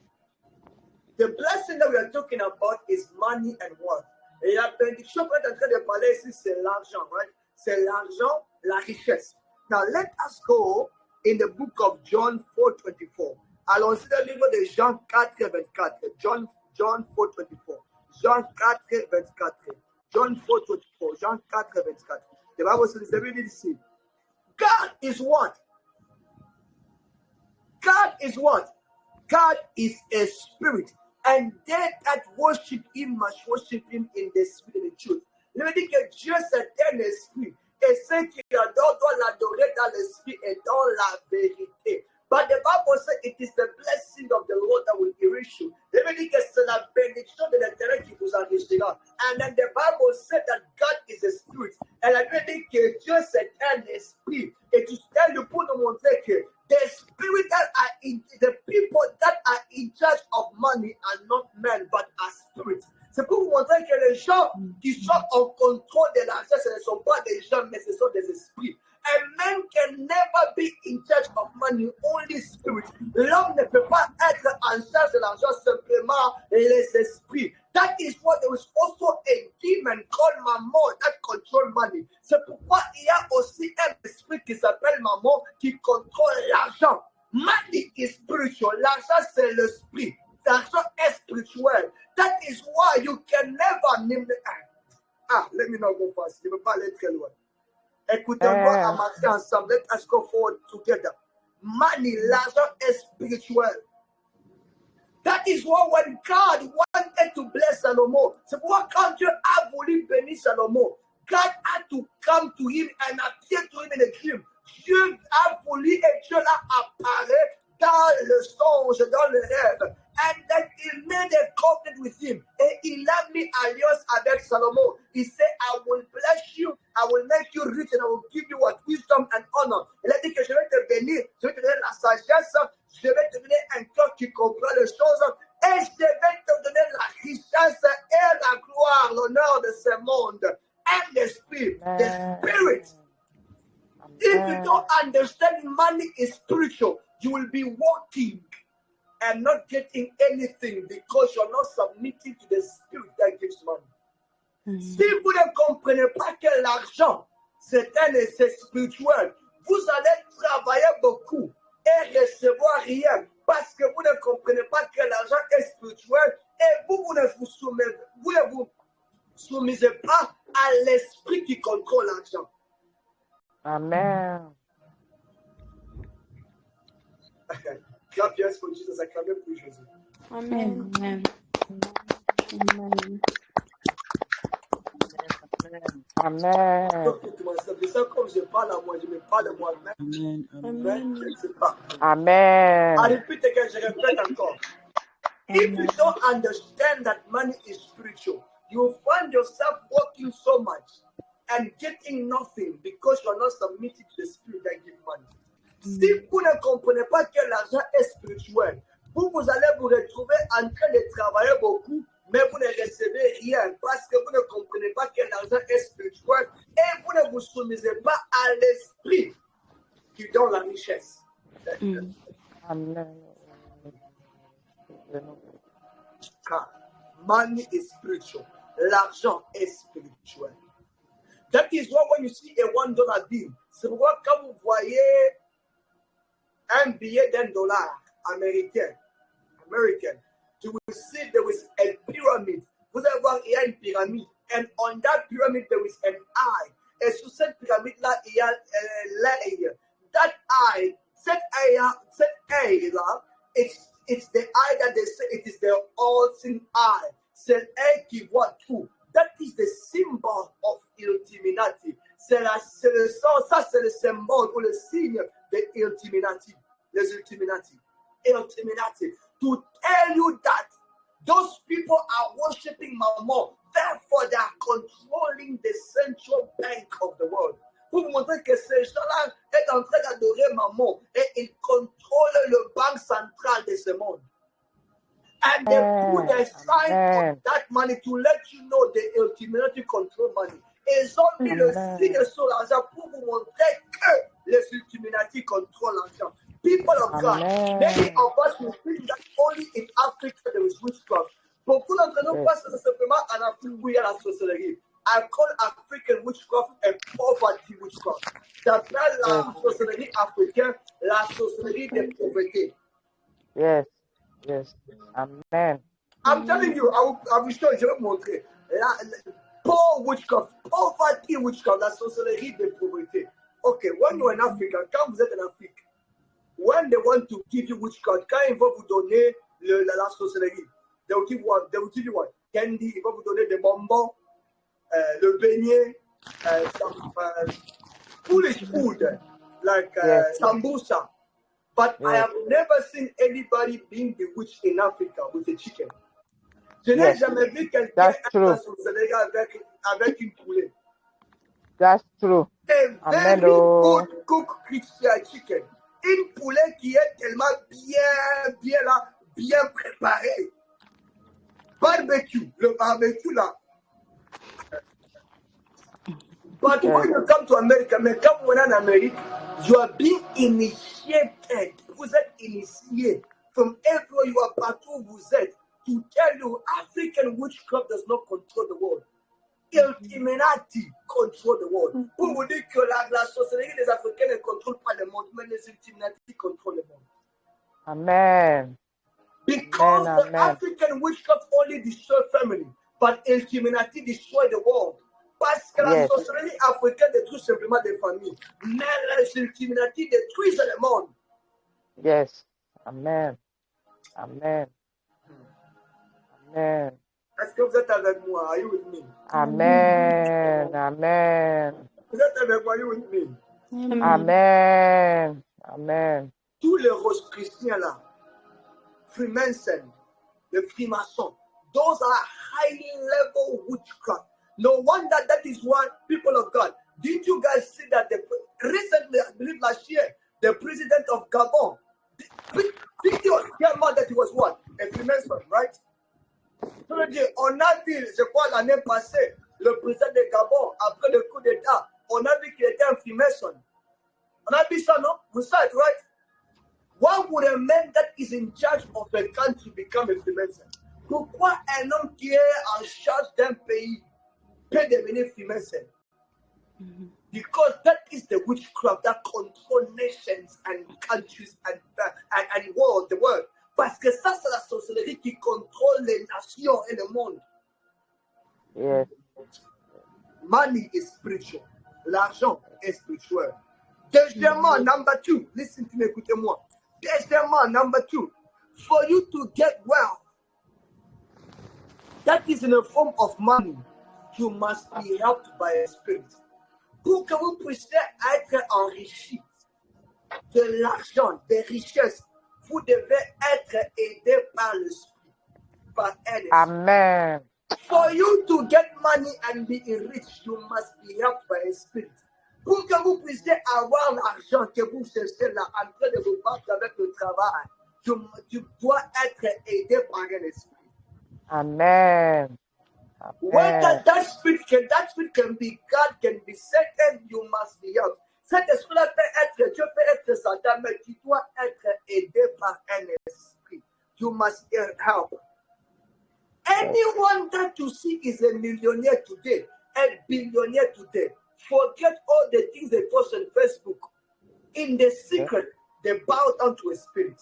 A: the blessing that we are talking about is money and wealth. Et la bénédiction qu'on est en train de parler ici, c'est l'argent, right? C'est l'argent, la richesse. Now, let us go in the book of John 4:24. Allons-y dans le livre de Jean 4:24. John 4:24. Jean 4:24. John 4:24. Jean 4:24. The Bible says, the Bible ici, God is what? God is what? God is a spirit. And they that worship him must worship him in the spirit and the truth. Il veut dire que Dieu c'est un esprit. Et ceux qui l'adorent doivent l'adorer dans l'esprit et dans la vérité. But the Bible says it is the blessing of the Lord that will enrich you. Il veut dire que c'est la bénédiction de l'Éternel qui vous enrichira. And then the Bible said that God is a spirit. Et la Bible dit que Dieu c'est un esprit. Et tu sais, le pour nous montrer que the spirit that are in the people that are in charge of money are not men but are spirits. C'est pour vous montrer que les gens qui sont en contrôle de l'argent, ce ne sont pas des gens, mais ce sont des esprits. A man can never be in charge of money, only spirit. L'homme ne peut pas être en charge de l'argent, simplement les esprits. That is what there is also a demon called Mammon that control money. C'est pourquoi il y a aussi un esprit qui s'appelle Mammon qui contrôle l'argent. Money is spiritual. L'argent, c'est l'esprit. L'argent est spirituel. That is why you can never name the... let me not go fast. Je ne veux pas aller très loin. Écoutez-moi à marcher ensemble. Let us go forward together. Money, l'argent est spirituel. That is why when God wanted to bless Salomon, c'est pourquoi quand Dieu a voulu bénir Salomon, God had to come to him and appear to him in a dream. Dieu a voulu et Dieu l'a apparaît dans le songe, dans le rêve. And then he made a covenant with him. Et il a mis alliance avec Salomon. He said, I will bless you, I will make you rich, and I will give you what wisdom and honor. Il a dit que je vais te bénir, je vais te donner la sagesse, je vais te donner un cœur qui comprend les choses, et je vais te donner la richesse et la gloire, l'honneur de ce monde. And the spirit, the spirit. If you don't understand money is spiritual, you will be walking and not getting anything because you're not submitting to the spirit that gives money. Si vous ne comprenez pas que l'argent, c'est un essai spirituel, vous allez travailler beaucoup et recevoir rien parce que vous ne comprenez pas que l'argent est spirituel et vous ne vous soumettez pas à l'esprit qui contrôle l'argent.
D: Amen.
A: Clap yes for Jesus. Acclamez pour Jésus.
C: Amen.
B: Amen. Amen.
D: Amen.
A: C'est ça comme je parle à moi, je me parle à moi-même.
C: Amen.
A: Je ne sais pas.
D: Amen.
A: I repeat again, je répète encore. If you don't understand that money is spiritual, you will find yourself working so much and getting nothing because you are not submitted to the spirit that gives money. Si vous ne comprenez pas que l'argent est spirituel, vous allez vous retrouver en train de travailler beaucoup, mais vous ne recevez rien parce que vous ne comprenez pas que l'argent est spirituel et vous ne vous soumettez pas à l'esprit qui donne la richesse.
D: Amen.
A: Car money is spiritual. L'argent est spirituel. That is why when you see a $1 bill, c'est pourquoi quand vous voyez un billet $1 américain, you will see there is a pyramid. Vous allez voir, il y a une pyramide. And on that pyramid, there is an eye. Et sur cette pyramide-là, il y a l'œil. That eye, cette eye-là, it's the eye that they say it is the all-seeing eye. C'est l'œil qui voit tout. That is the symbol of Illuminati. Ça c'est le symbole ou le signe des Illuminati. Les Illuminati. To tell you that those people are worshiping Mammon. Therefore, they are controlling the central bank of the world. Pour vous montrer que ces gens-là sont en train d'adorer Mammon et ils contrôlent le banque centrale de ce monde. And they put a sign on that money to let you know the Illuminati control money. Ils ont mis le signe sur l'argent pour vous montrer que les Illuminati qui contrôle l'argent. People of God, many
D: Amen.
A: of us will think that only in Africa there is witchcraft. Beaucoup d'entre nous
D: Yes.
A: pensent que c'est simplement en Afrique où il y a la sorcellerie. I call African witchcraft a poverty witchcraft. J'appelle la sorcellerie africaine la sorcellerie de pauvreté.
D: Yes. Yes. Amen.
A: I'm telling you, I will show you, je vais vous montrer. Poor witchcraft, poverty witchcraft, la sorcellerie de pauvreté. Okay, when you're in Africa, quand vous êtes en Afrique, when they want to give you witchcraft, quand ils vont vous donner la sorcellerie, they will give you what? Candy, ils vont vous donner des bonbons, le beignet, foolish food, like sambusa. But I have never seen anybody being bewitched in Africa with a chicken. Je n'ai jamais vu quelqu'un être en sorcellerie avec une poulet.
D: That's true.
A: A very good cooked chicken. Une poulet qui est tellement bien préparée. Barbecue, le barbecue là. But when you come to America, mais quand vous venez en Amérique, you are being initiated. Vous êtes initié. From everywhere you are, partout vous êtes. To tell you, African witchcraft does not control the world. Illuminati control the world. Pour vous dire que la sorcellerie des Africains ne contrôle pas le monde, mais les Illuminati contrôlent le monde.
D: Amen.
A: Because the African witchcraft only destroy family, but Illuminati destroy the world. Parce que la sorcellerie africaine détruit simplement des familles, mais les Illuminati détruisent le monde.
D: Yes. Amen. Amen. Amen.
A: Est-ce que vous êtes avec moi? Are you with me?
D: Amen. Amen.
A: Vous êtes avec moi? Are you with me?
D: Amen. Amen.
A: Tous les Rosicruciens là, Freemason, les Freemasons, those are high level witchcraft. No wonder that is why people of God. Didn't you guys see that recently, I believe last year, the president of Gabon, did you hear that he was what? A Freemason, right? Je veux dire, on a vu, je crois l'année passée, le président de Gabon, après le coup d'État, on a vu qu'il était un Freemason. On a vu ça, non? Vous savez, right? Why would a man that is in charge of a country become a Freemason? Pourquoi un homme qui est en charge d'un pays peut devenir Freemason? Because that is the witchcraft that controls nations and countries and world, the world. Parce que ça, c'est la sorcellerie qui contrôle les nations et le monde.
D: Yes.
A: Money is spiritual. L'argent est spirituel. Deuxièmement, number two, listen to me, écoutez-moi. Deuxièmement, number two, for you to get wealth, that is in a form of money, you must be helped by a spirit. Pour que vous puissiez être enrichi de l'argent, des richesses, vous devez être aidé par l'esprit, par un esprit.
D: Amen.
A: For you to get money and be enriched, you must be helped by a spirit. Pour que vous puissiez avoir l'argent que vous cherchez là, en train de vous battre avec le travail, tu dois être aidé par un esprit.
D: Amen.
A: Whether that spirit can be God, can be Satan, you must be helped. Cet esprit-là peut être Dieu, peut être Satan, mais tu dois être aidé par un esprit. You must help. Anyone that you see is a millionaire today, a billionaire today. Forget all the things they post on Facebook. In the secret, they bow down to a spirit.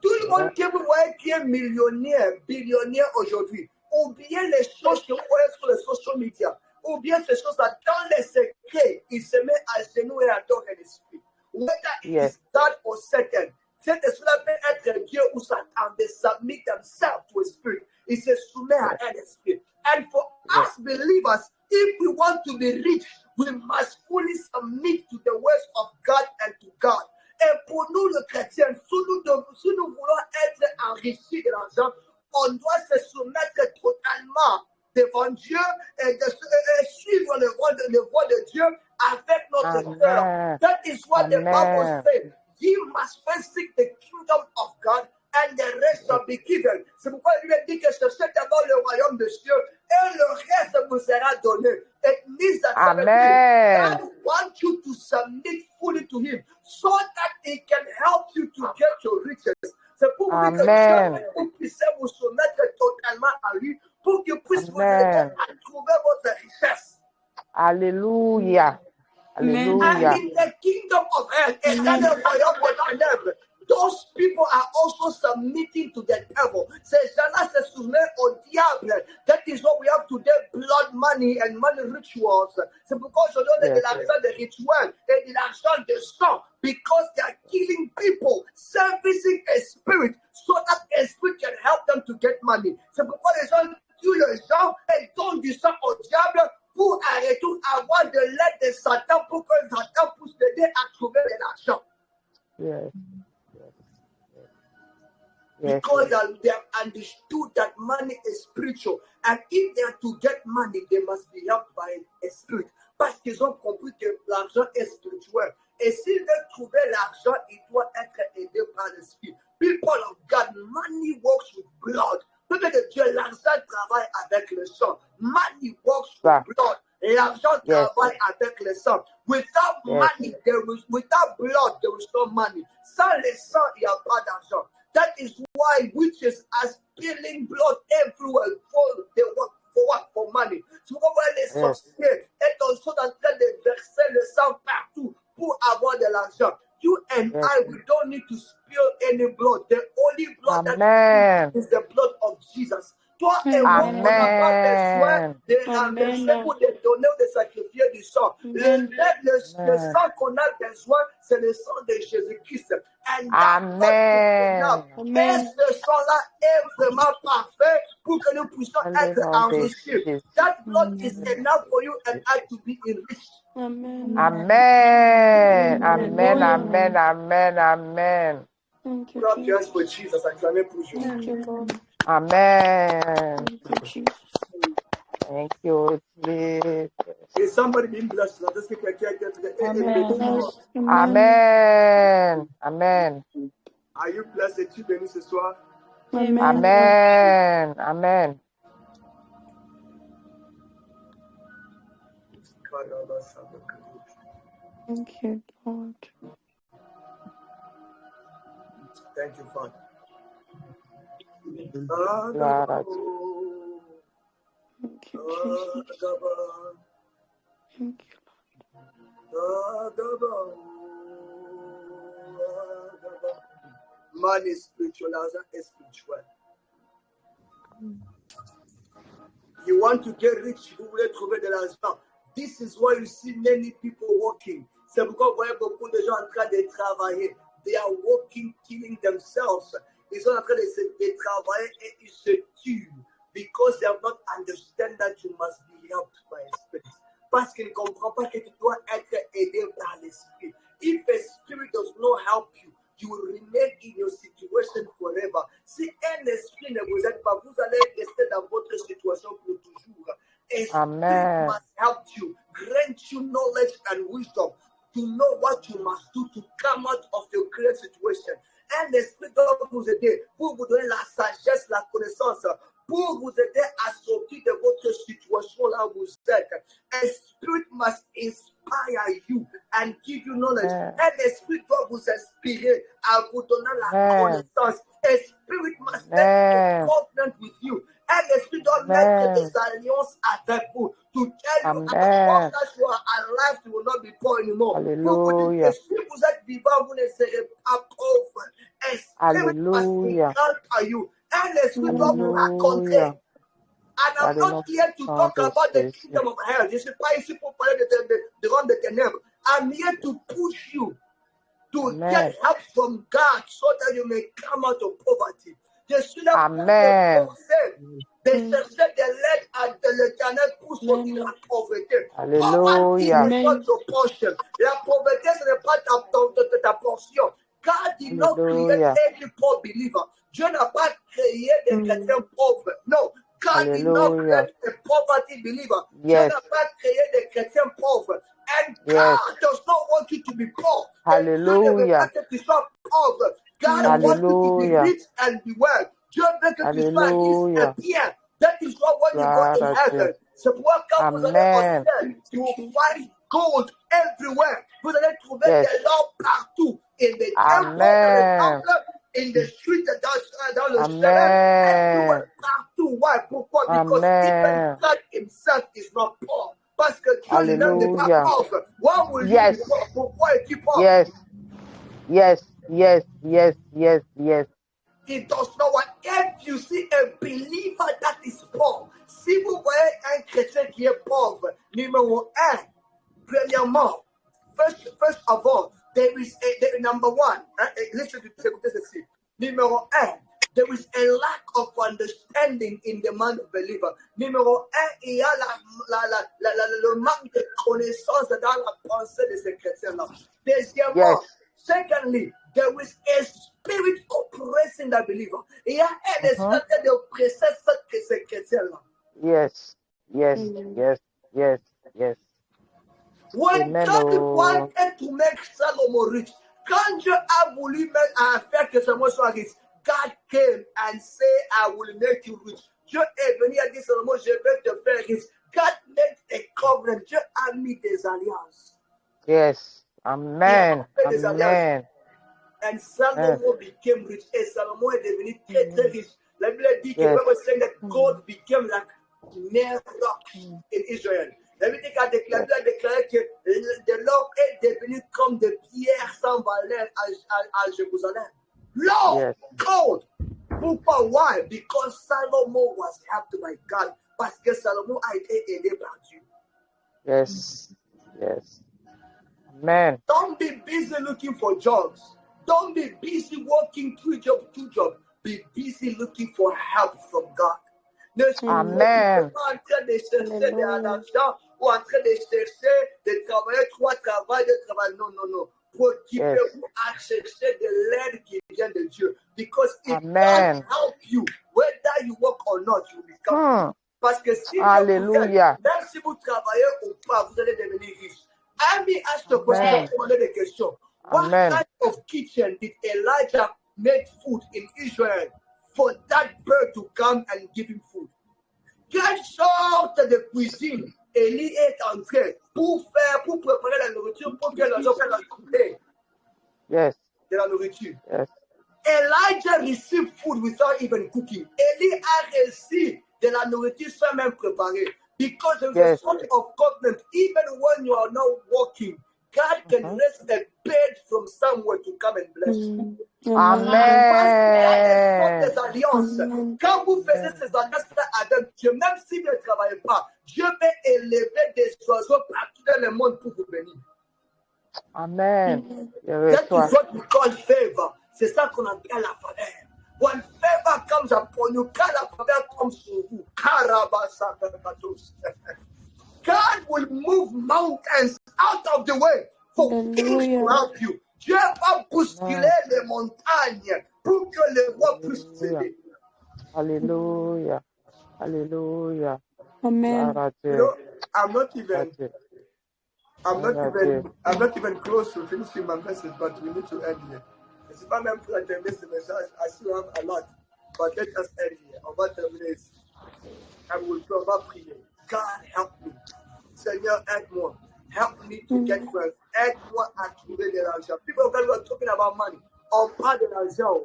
A: Tout le monde que vous voyez qui est millionnaire, billionnaire aujourd'hui, ou bien les choses que vous voyez sur les social media, ou bien ces choses-là, dans les secrets, il se met à genoux et adore un esprit. Whether it is God or Satan, cet esprit-là peut être Dieu ou Satan, they submit themselves to a spirit. Il se soumet à un esprit. And for us believers, if we want to be rich, we must fully submit to the words of God and to God. Et pour nous, les chrétiens, si nous voulons être enrichis de l'argent, on doit se soumettre totalement devant Dieu et suivre le voie de Dieu avec notre cœur. That is what the Bible says. You must first seek the kingdom of God and the rest shall be given. C'est pourquoi il lui dit que cherchez d'abord le royaume de Dieu et le reste vous sera donné. It means that
D: Amen.
A: God wants you to submit fully to Him so that He can help you to get your riches. C'est pour vous que vous puissiez vous soumettre totalement à lui pour qu'il puisse vous aider à trouver votre richesse.
D: Alléluia. Alléluia.
A: And in the kingdom of hell, et dans le royaume des ténèbres, those people are also submitting to the devil. Ces gens-là se soumettent au diable. That is what we have today, blood money and money rituals. C'est pourquoi aujourd'hui on a de l'argent de rituels et de l'argent de sang. Because they are killing people, servicing a spirit so that a spirit can help them to get money. C'est pourquoi les gens tuent les gens et donnent du sang au diable pour arrêter avoir de l'aide de Satan pour que Satan puisse l'aider à trouver de l'argent.
D: Yes.
A: Because they have understood that money is spiritual. And if they are to get money, they must be helped by a spirit. Parce qu'ils ont compris que l'argent est spirituel. Et s'ils veulent trouver l'argent, il doit être aidé par l'esprit. People of God, money works with blood. Peuple de Dieu, l'argent travaille avec le sang. Money works with blood. L'argent travaille avec le sang. Without money, without blood, there is no money. Sans le sang, il n'y a pas d'argent. That is why witches are spilling blood everywhere. They work for what? For money. So when les sorciers sont en train de verser le sang partout pour avoir de l'argent. You and I, we don't need to spill any blood. The only blood that is the blood of Jesus. Toi et moi, on n'a pas besoin de renverser pour de donner ou de sacrifier du sang. Le sang qu'on a besoin, c'est le sang de Jésus-Christ.
D: Amen.
A: Et ce sang-là est vraiment parfait pour que nous puissions être enrichis. That blood is enough for you and I to be enriched.
C: Amen.
D: Amen. Amen. Amen. Amen. Amen.
C: Thank you,
A: Clap your hands
C: Jesus.
A: for Jesus. Acclamez pour Jésus.
C: Thank you, Lord.
D: Amen.
C: Thank you, Jesus.
D: Thank you, Jesus.
A: Is somebody being blessed? Let's get
C: Blessed.
D: Amen. Amen.
A: Are you blessed? Es-tu béni ce soir?
C: Amen.
D: Amen. Amen.
C: Thank you, Lord.
A: Thank you, Father.
C: Thank you, Jesus. Thank you,
A: Man is spiritual, l'argent est spirituel. You want to get rich, vous voulez trouver de l'argent. This is why you see many people working. C'est pourquoi vous voyez beaucoup de gens en train de travailler. They are working, killing themselves. Ils sont en train de travailler et ils se tuent. Because they have not understand that you must be helped by a spirit. Parce qu'ils ne comprennent pas que tu dois être aidé par l'esprit. If a spirit does not help you, you will remain in your situation forever. Si un esprit ne vous aide pas, vous allez rester dans votre situation pour toujours. A spirit must help you, grant you knowledge and wisdom to know what you must do to come out of your current situation. Un esprit doit vous aider pour vous donner la sagesse, la connaissance, pour vous aider à sortir de votre situation là où vous êtes. A spirit must inspire you and give you knowledge. Un esprit doit vous inspirer à vous donner la connaissance. A spirit must make a covenant with you. Un esprit doit mettre des alliances avec vous. To tell you as long as you are alive, you will not be poor anymore.
D: Hallelujah.
A: Si vous êtes vivant, vous ne serez pas pauvre. A spirit must encounter you. Un esprit doit vous raconter. And I'm not here to talk about the kingdom of hell. Je ne suis pas ici pour parler de ronde de ténèbres. I'm here to push you to get help from God so that you may come out of poverty. Je suis là pour te forcer de chercher de l'aide de l'Éternel pour sortir de la pauvreté.
D: Alléluia.
A: Poverty is not your portion. La pauvreté, ce n'est pas ta portion. God did not create every poor believer. Dieu n'a pas créé des chrétiens pauvres. No. God did not create a poverty believer. Dieu n'a pas créé des chrétiens pauvres. And God does not want you to be poor.
D: Hallelujah.
A: God ne veut pas que tu sois pauvre. God wants you to be
D: Hallelujah.
A: rich and be well. Dieu veut que tu sois riche et
D: Hallelujah.
A: bien. That is why when you go
D: Gloire
A: in
D: à Dieu.
A: heaven, c'est pourquoi quand vous allez au
D: Amen.
A: ciel, you will find gold everywhere. Vous allez trouver
D: Yes.
A: de l'or partout. In the temple, dans le
D: Amen.
A: temple, in the street, dans le chemin,
D: Amen.
A: everywhere, partout. Why? Pourquoi? Because even
D: Amen.
A: God himself is not poor. Parce que Dieu lui-même n'est pas
D: Hallelujah.
A: pauvre. Why will you
D: Yes.
A: be poor? Pourquoi est-il pauvre?
D: Yes. Yes. Yes. Yes. Yes. Yes.
A: He does not want. If you see a believer that is poor, si vous voyez un chrétien qui est pauvre, numéro un, premièrement, first of all, there is number one. Listen to ceci. Numéro un, there is a lack of understanding in the man of believer. Numéro un, il y a le manque de connaissance dans la pensée de ces chrétiens-là. Deuxièmement,
D: Yes.
A: secondly, there is a spirit oppressing the believer. Il y a un esprit de oppresser ces chrétiens-là.
D: Yes. Yes. Yes. Yes. Yes.
A: When
D: Amen.
A: God
D: Oh.
A: wanted to make Salomon rich, quand Dieu a voulu faire que Salomon soit riche, God came and said, I will make you rich. Dieu est venu et dit, Salomon, je vais te faire riche. God made a covenant. Dieu a mis des alliances.
D: Yes. Amen.
A: Il a fait des alliances.
D: Amen.
A: And Salomon became rich. Et Salomon est devenu très, très riche. La Bible dit que
D: Yes.
A: Bible saying that gold became like mere rocks in Israel. La Bible a déclaré que de l'or est devenu comme des pierres sans valeur à Jérusalem. L'or,
D: Yes.
A: gold. Pourquoi? Why? Because Salomon was helped by God. Parce que Salomon a été aidé par Dieu.
D: Yes. Yes. Amen.
A: Don't be busy looking for jobs. Don't be busy working two jobs. Be busy looking for help from God. Ne sois
D: Amen.
A: pas en train de chercher de l'argent ou en train de chercher de travailler 3 travails, 2 travails. Non, non, non. Préoccupez-vous à chercher de l'aide qui vient de Dieu. Because if
D: Amen.
A: God help you, whether you work or not, you will become rich. Parce que si
D: Hallelujah.
A: même si vous travaillez ou pas, vous allez devenir riche. Let me ask the question,
D: Amen.
A: demander des questions. What
D: Amen.
A: kind of kitchen did Elijah make food in Israel for that bird to come and give him food? Quelle sorte de cuisine Élie est entré pour préparer la nourriture pour que les gens puissent couper
D: Yes.
A: de la nourriture?
D: Yes.
A: Elijah received food without even cooking. Élie a reçu de la nourriture sans même préparer. Because there is a sort of covenant, even when you are not working, God can raise a bird from somewhere to come and bless you.
D: Amen.
A: Des alliances. Quand vous faites ces alliances avec Dieu, même si vous ne travaillez pas, Dieu va élever des oiseaux partout dans le monde pour vous bénir.
D: Amen.
A: That is what we call favor. C'est ça qu'on appelle la faveur. When favor comes upon you, quand la faveur comes sur vous, God will move mountains out of the way for things to help you. Dieu va bousculer les montagnes pour que les rois puissent t'aider.
D: Hallelujah. Hallelujah.
C: Amen.
A: You know, I'm not even close to finishing my message, but we need to end here. C'est pas même pour terminer ce message. I still have a lot, but let us end here. On va terminer ici. On va prier. God help me. Seigneur, aide-moi. Help me to get wealth. Aide-moi à trouver de l'argent. People are talking about money. On parle de l'argent.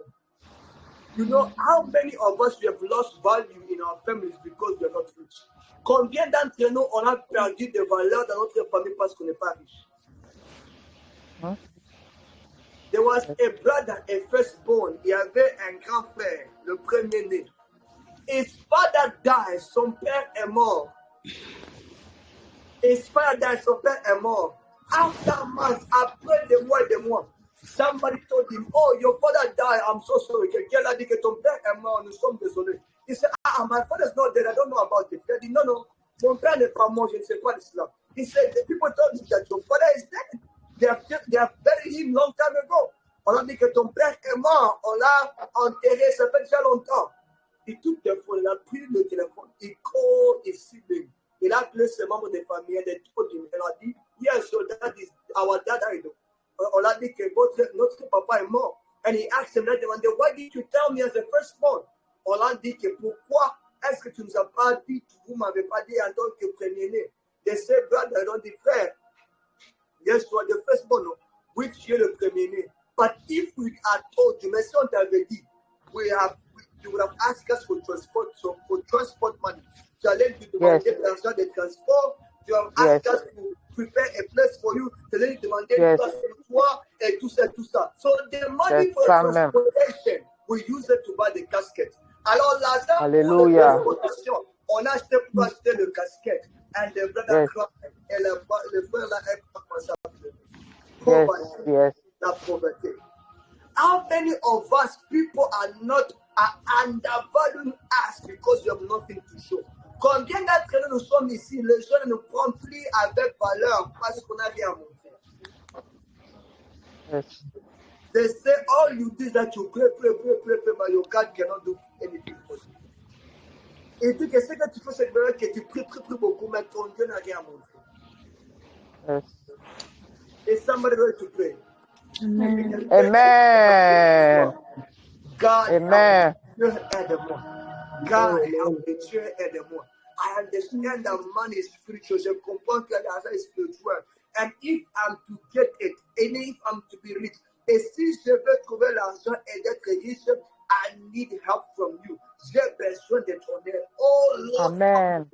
A: You know how many of us we have lost value in our families because we are not rich? Combien d'entre nous on a perdu de valeur dans notre famille parce qu'on n'est pas riche? There was a brother, a firstborn. Il y avait un grand frère, le premier-né. His father died. Son père est mort. His father died. Son père est mort. After months, après des mois et des mois, somebody told him, "Oh, your father died. I'm so sorry." Quelqu'un a dit que ton père est mort. Nous sommes désolés. He said, "My father's not dead. I don't know about it." He said, "No. Mon père n'est pas mort. Je ne sais pas de cela." He said, "The people told me that your father is dead. They have buried him long time ago." On a dit que ton père est mort. On l'a enterré, ça fait déjà longtemps. Il took the phone, il a pris le téléphone. Il called his sibling. Il a appelé ses membres de famille. Il a dit, "Yes, so that is our dad. On a dit que notre papa est mort. And he asked him, why did you tell me as the firstborn? On l'a dit que pourquoi est-ce que tu nous as pas dit, vous m'avez pas dit en tant que premier-né? They said, brother, don't be fair. Yes, you are the firstborn, which you are the premier-né. But if we had told you, mais si on t'avait dit, you would have asked us for transport money. Tu allais nous demander l'argent de transport. You have asked us to prepare a place for you. Tu allais nous demander une place pour toi et tout ça, tout ça. So the money for transportation, we use it to buy the casket. Alors l'argent pour la transportation, on a acheté pour acheter le casquette. And the brother cried. Et le frère là est commencé à pleurer. La pauvreté. How many of us people are undervaluing us because you have nothing to show? Combien d'entre nous nous sommes ici, les gens ne nous prennent plus avec valeur parce qu'on n'a rien à montrer. They say all you do is that you pray, but your God cannot do anything for you. Et dit que ce que tu fais, c'est que tu pries beaucoup, mais ton Dieu n'a rien à montrer. Is somebody ready to pray?
D: Amen. Amen.
A: God,
D: Amen.
A: aide-moi. God, aide-moi. I understand that money is spiritual. Je comprends que l'argent est spirituel. And if I'm to get it, and if I'm to be rich, et si je veux trouver l'argent et d'être riche, I need help from you. J'ai besoin de ton aide. Oh Lord,
D: Amen.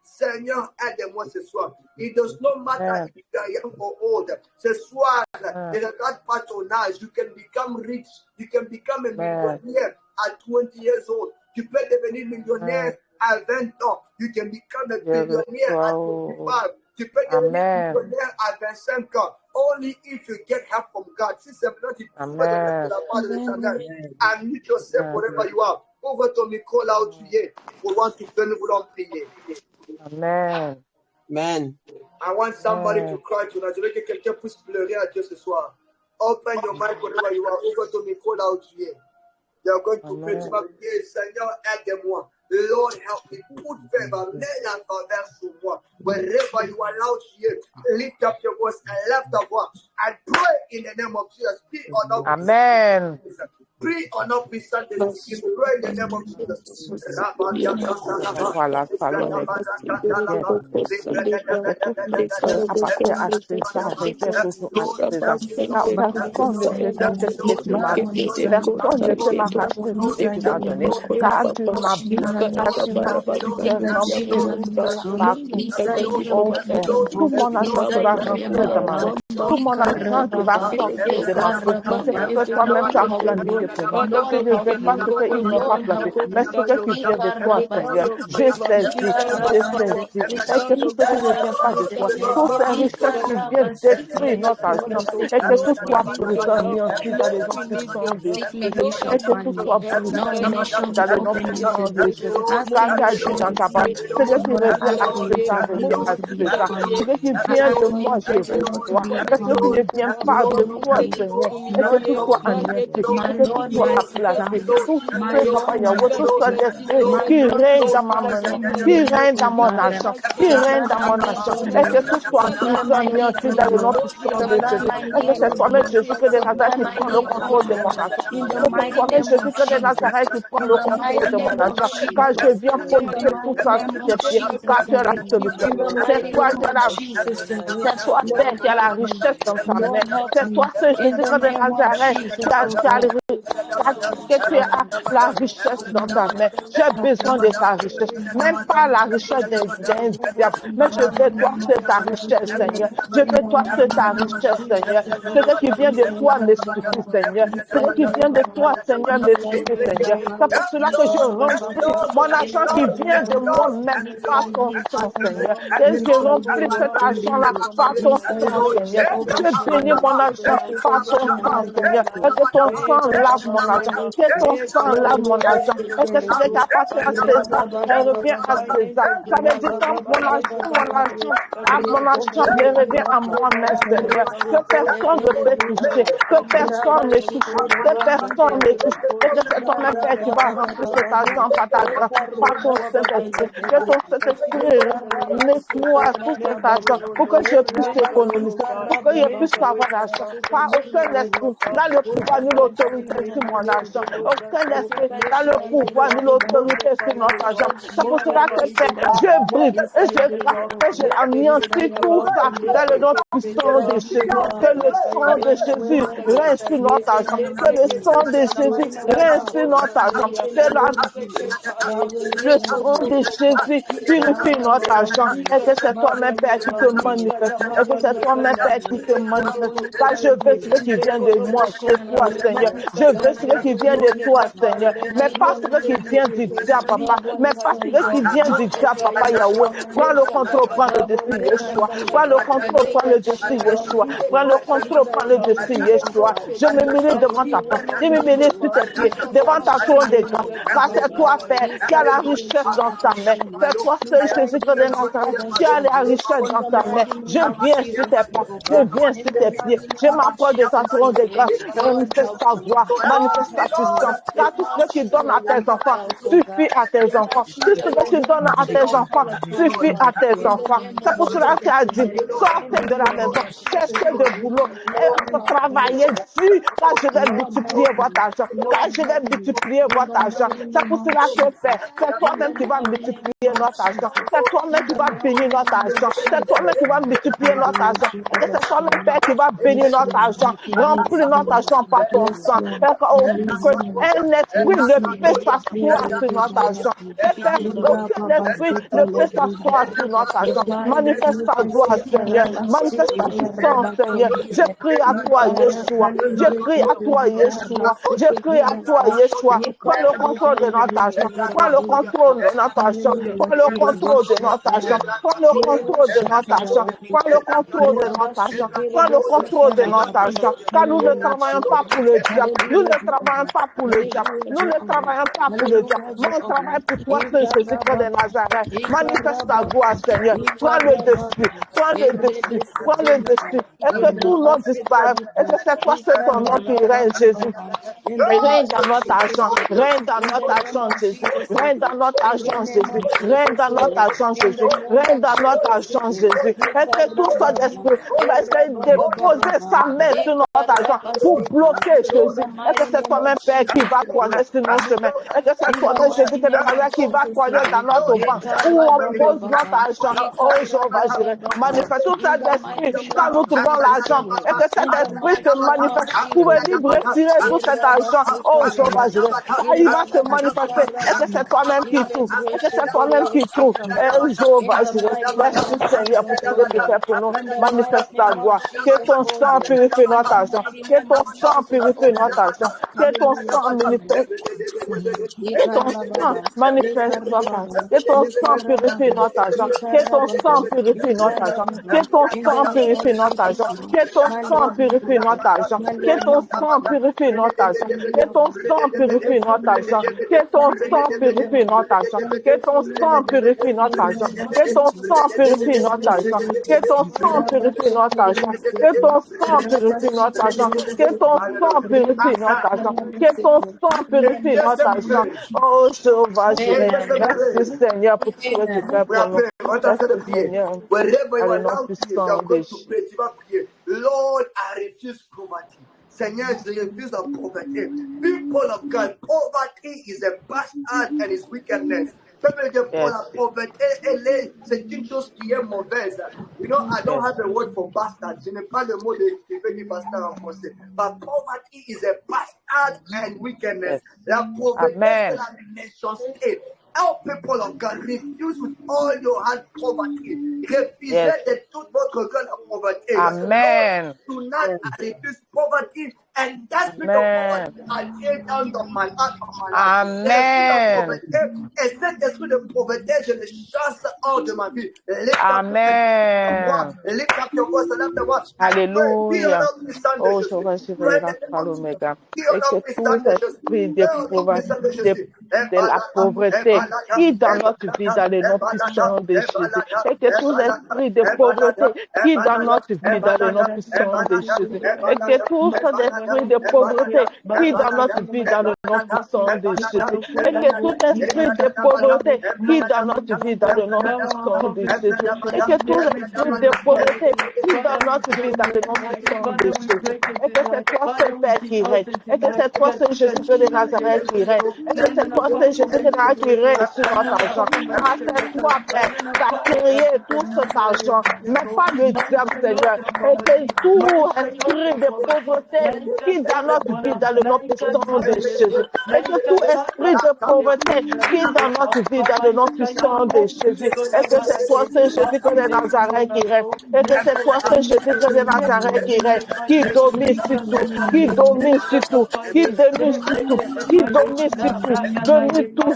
A: Seigneur, aide-moi ce soir. It does not matter if you are young or old. Ce soir, ne regarde pas ton âge. You can become rich. You can become a millionaire at 20 years old. Tu peux devenir millionnaire à 20 ans. You can become a billionaire at 25. Tu peux devenir millionnaire à 25 ans. Only if you get help from God. Si simplement tu peux de la part de l'Éternel. Unmute yourself wherever you are. Ouvre ton micro là où tu es. Pour voir tu peux nous voulons prier.
D: Amen.
E: Amen.
A: I want somebody to cry tonight. Je veux que quelqu'un puisse pleurer à Dieu ce soir. Open your mic wherever you are. Ouvre ton micro là où tu es. You are going to pray. Tu vas prier. Seigneur, aide-moi. Lord, help me. Put favor. Mets la faveur sur moi. Wherever you are allowed here, lift up your voice and lift up voice and pray in the name of Jesus. Be or not.
D: Amen.
A: Pray or not be Sunday. Pray in the name of Jesus.
D: Voilà, tout mon argent qui va rentrer dans ma main, tout mon argent qui va sortir de ma bouche, que toi-même tu as planifié pour moi. Je ne veux pas ce qu'ils n'ont pas planifié, mais ce que tu viens de toi, Seigneur. Je saisis. Et que tout ce qui ne vient pas de toi, toutes ces richesses qui viennent détruire notre argent, et que tout soit brisé ensuite dans les noms puissants de Jésus, et que tout soit brisé dans les noms puissants de Jésus. Car tu as dit dans ta parole, ce qui revient à César revient à César. Ce qui vient de moi, je reçois. Et ce qui ne vient pas de toi, Seigneur, et que tout soit annulé, et que tout soit aplacé. Tout ce papa Yahweh, tout cet esprit qui règne dans ma main, qui règne dans mon argent, qui règne dans mon argent, et que tout soit puissant, merci dans le nom puissant de Jésus. Et que c'est toi-même Jésus que de Nazareth qui prend le contrôle de mon argent. Et que c'est toi-même Jésus que de Nazareth qui prend le contrôle de mon argent. Quand je viens poser tout ça sur tes pieds, car tu as la solution. C'est toi qui as la richesse dans ta main. C'est toi ce Jésus que de Nazareth que tu as la richesse dans ta main. J'ai besoin de ta richesse. Même pas la richesse d'un diable, mais je veux toi c'est ta richesse, Seigneur. Je veux toi c'est ta richesse, Seigneur. Ce qui vient de toi me suffit, Seigneur. Ce qui vient de toi, Seigneur, me suffit, Seigneur. C'est pour cela que je remplis mon argent qui vient de moi-même par ton sang, Seigneur. Et je remplis cet argent-là par ton sang, Seigneur. Je bénis mon argent par ton sang, Seigneur. Et que ton sang lave mon argent. Que ton sang lave mon argent. Et que ce qui appartient à César, elle revient à César. Ça veut dire que mon argent me revient à moi-même, Seigneur. Que personne ne peut toucher. Que personne ne touche. Que personne ne touche. Et que c'est toi-même, Père, qui va remplir cet argent par ta grâce, par ton Saint-Esprit. Que ton Saint-Esprit nettoie tout cet argent pour que je puisse économiser. pour que je puisse avoir l'argent. Pas aucun esprit dans le pouvoir ni l'autorité sur mon argent. Aucun esprit dans le pouvoir ni l'autorité sur notre argent. C'est pour cela que je brise et je craque et je anéantis tout ça dans le nom puissant de Jésus. Que le sang de Jésus règne sur notre argent. Que le sang de Jésus règne sur notre argent. Le sang de Jésus purifie notre argent. Et que c'est toi-même, Père, qui te manifeste. Et que c'est toi-même, Père, qui te manifeste. Car je veux ce qui vient de moi, de toi, Seigneur. Je veux ce qui vient de toi, Seigneur. Mais pas ce qui vient du diable, Papa. Mais pas ce qui vient du diable, Papa Yahweh. Prends le contrôle, prends le dessus, Yeshua. Prends le contrôle, prends le dessus, Yeshua. Prends le contrôle, prends le dessus, Yeshua. Je me mêle devant ta porte. Je me mêle sur tes pieds, devant ta trône de grâce. Car c'est toi, Père, qui a la richesse dans ta main. C'est toi seul, Jésus, qui a la richesse dans ta main. Je viens sur tes pas, je viens sur tes pieds. Je m'approche de ta trône de grâce. Manifeste ta voix, manifeste ta puissance. Car tout ce que tu donnes à tes enfants suffit à tes enfants. Tout ce que tu donnes à tes enfants suffit à tes enfants. C'est pour cela que tu as dit, sortez de la maison, cherchez de boulot et travaillez dur, car je vais multiplier votre argent. Car je vais multiplier votre argent. C'est pour cela que c'est toi-même qui vas multiplier notre argent. C'est toi-même qui va bénir notre argent. C'est toi-même qui va multiplier notre argent. Et c'est toi-même, Père, qui va bénir notre argent. Remplir notre argent par ton sang. Un esprit ne peut s'asseoir sur notre argent. Aucun esprit ne peut s'asseoir sur notre argent. Manifeste ta gloire, Seigneur. Manifeste ta puissance, Seigneur. Je crie à toi, Yeshua. Je crie à toi, Yeshua. Je crie à toi, Yeshua. Prends le contrôle de notre argent. Prends le contrôle de notre argent. Prends le contrôle de notre argent. Prends le contrôle de notre argent. Prends le contrôle de notre argent. Prends le contrôle de notre argent. Car nous ne travaillons pas pour le diable. Nous ne travaillons pas pour le diable. Nous ne travaillons pas pour le diable. Mais on travaille pour toi, Jésus de Nazareth. Manifeste ta gloire, Seigneur. Prends le dessus. Prends le dessus. Prends le dessus. Et que tout nom disparaisse. Et que c'est toi, c'est ton nom qui règne, Jésus. Règne dans notre argent. Règne dans notre argent, Jésus. Règne dans notre argent, Jésus. Règne dans notre argent, Jésus. Règne dans notre argent, Jésus. Et que tout soit d'esprit va essayer de déposer sa main sur notre argent pour bloquer, Jésus. Et que c'est toi-même, Père, qui va croire sur nos chemins. Et que c'est toi-même, Jésus, qui va croire dans notre banque où on pose notre argent. Oh, Jéhovah, j'irai. Manifeste tout cet esprit quand nous trouvons l'argent. Et que cet esprit se manifeste pour venir retirer tout cet argent. Oh, Jéhovah, j'irai. Il va se manifester. Et que c'est toi-même qui trouve. Et que c'est toi-même qui trouve. Et Jéhovah, j'irai. Merci, Seigneur, pour tout ce que tu fais pour nous. Manifeste ta gloire. Que ton sang purifie notre argent. Que ton sang purifie notre argent. Que ton sang manifeste. Que ton sang manifeste notre argent. Que ton sang purifie notre argent. Que ton sang purifie notre argent. Que ton sang purifie notre argent. Que ton sang purifie notre argent. Que ton sang purifie notre argent. Que ton sang purifie notre argent. Que ton sang purifie notre argent. Que ton sang purifie notre argent. Que ton sang purifie notre argent. Que ton sang purifie notre argent. Que ton sang purifie notre argent. Que ton sang purifie notre argent. Que ton sang purifie notre argent. Oh, Jéhovah, merci, Seigneur, pour tout ce que tu fais pour nous. Merci, Seigneur.
A: Lord, I refuse poverty. Seigneur, je refuse la pauvreté. People of God, poverty is a bastard and its wickedness. La pauvreté, c'est une chose qui est mauvaise. You know, I don't have a word for bastard. Je n'ai pas le mot de bastard en français. But poverty is a bastard and wickedness. La pauvreté, c'est la méchanceté. Our people of God, refuse with all your heart poverty. Refusez de toute votre cœur la pauvreté.
D: Amen.
A: Tonight, I refuse poverty. And that spirit of poverty, I tear down the man out of my life.
D: Amen.
A: Et cet esprit de pauvreté, je le chasse hors de ma vie.
D: Amen.
A: Lift up your voice, lift up your voice.
D: Alléluia. Oh, je reçois l'Oméga. Et que tout esprit de la pauvreté qui dans notre vie, dans le nom puissant de Jésus. Et que tout esprit de pauvreté qui dans notre vie, dans le nom puissant de Jésus. Et que tout esprit esprit de pauvreté qui dans notre vie, dans le nom puissant de Jésus. Et que tout esprit de pauvreté qui dans notre vie, dans le nom puissant de Jésus. Et que tout esprit de pauvreté qui dans notre vie, dans le nom puissant de Jésus. Et que c'est toi, seul Père, qui règne. Et que c'est toi, seul Jésus de Nazareth, qui règne. Et que c'est toi, seul Jésus de Nazareth, qui règne sur notre argent. Car c'est toi, Père, qui as créé tout cet argent, mais pas le diable, Seigneur. Et que tout esprit de pauvreté qui dans notre vie, dans le nom puissant de Jésus. Et que tout esprit de pauvreté qui dans notre vie, dans le nom puissant de Jésus. Et que c'est toi, Saint Jésus de Nazareth, qui règne. Et que c'est toi, Saint Jésus de Nazareth, qui règne, qui domine sur tout, qui domine sur tout, qui domine sur tout, qui domine sur tout, domine tout,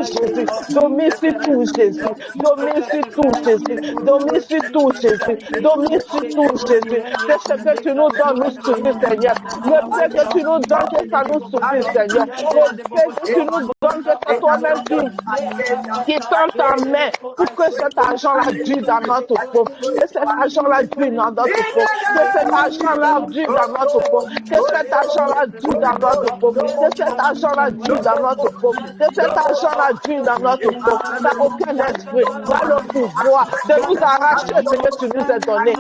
D: Jésus, domine sur tout, Jésus, domine sur tout, Jésus, domine sur tout, Jésus, domine sur tout, Jésus. C'est ce que tu nous donnes, nous suffit, Seigneur. Le peu que tu nous donnes, que ça nous suffit, Seigneur. Le peu que tu nous donnes, que c'est toi-même qui tend ta main pour que cet argent-là dure dans notre pauvre, que cet argent-là dure dans notre pauvre, que cet argent-là dure dans notre pauvre, que cet argent-là dure dans notre pauvre, que cet argent-là dure dans notre pauvre, que cet argent-là dure dans notre pauvre. N'a aucun esprit, n'a le pouvoir de nous arracher ce que tu nous as donné.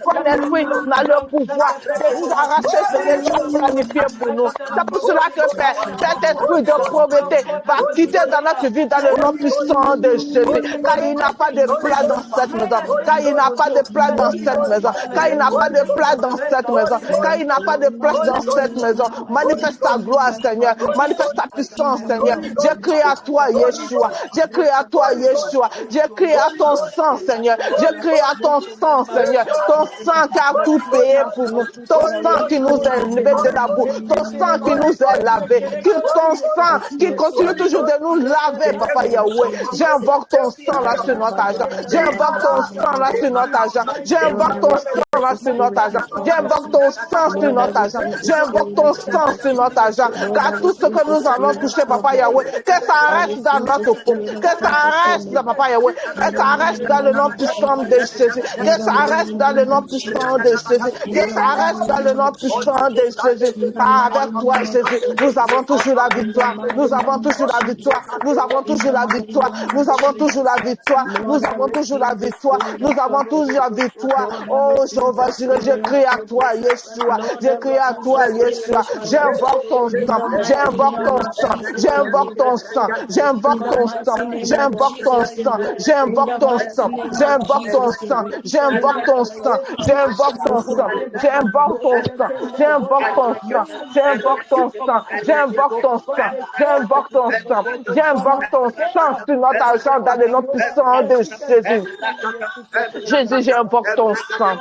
D: Aucun esprit n'a le pouvoir de nous arracher ce que tu as planifié pour nous. C'est pour cela que Père, cet esprit de pauvreté va quitter dans notre vie dans le nom puissant de Jésus. Car il n'a pas de place dans cette maison. Car il n'a pas de place dans cette maison. Car il n'a pas de place dans cette maison. Car il n'a pas de place dans cette maison. Manifeste ta gloire, Seigneur. Manifeste ta puissance, Seigneur. J'ai crié à toi, Yeshua. J'ai crié à toi, Yeshua. J'ai crié à ton sang, Seigneur. J'ai crié à ton sang, Seigneur. Ton sang qui a tout payé pour nous. Ton sang qui nous a élevés de la boue. Ton sang qui nous a lavés. Ton sang qui continue toujours de nous laver, Papa Yahweh. J'invoque ton sang là sur notre argent. J'invoque ton sang là sur notre argent. J'invoque ton sang là sur notre argent. J'invoque ton sang sur notre argent. J'invoque ton sang sur notre argent. Car tout ce que nous allons toucher, Papa Yahweh, que ça reste dans notre peau. Que ça reste, Papa Yahweh. Que ça reste dans le nom puissant de Jésus. Que ça reste dans le nom puissant de Jésus. Que ça reste dans le nom puissant de Jésus. Car avec toi, Jésus, nous avons toujours la victoire. Nous avons toujours la victoire. Nous avons toujours la victoire. Nous avons toujours la victoire. Nous avons toujours la victoire. Nous avons toujours la victoire. Oh, Jéhovah, je crie à toi, Yeshua. Je crie à toi, Yeshua. J'invoque ton sang. J'invoque ton sang. J'invoque ton sang. J'invoque ton sang. J'invoque ton sang. J'invoque ton sang. J'invoque ton sang. J'invoque ton sang. J'invoque ton sang. J'invoque ton sang. J'invoque ton sang. J'invoque ton sang. J'invoque ton sang. J'invoque ton sang. J'invoque ton sang sur notre argent dans le nom puissant de Jésus. Jésus, j'invoque ton sang.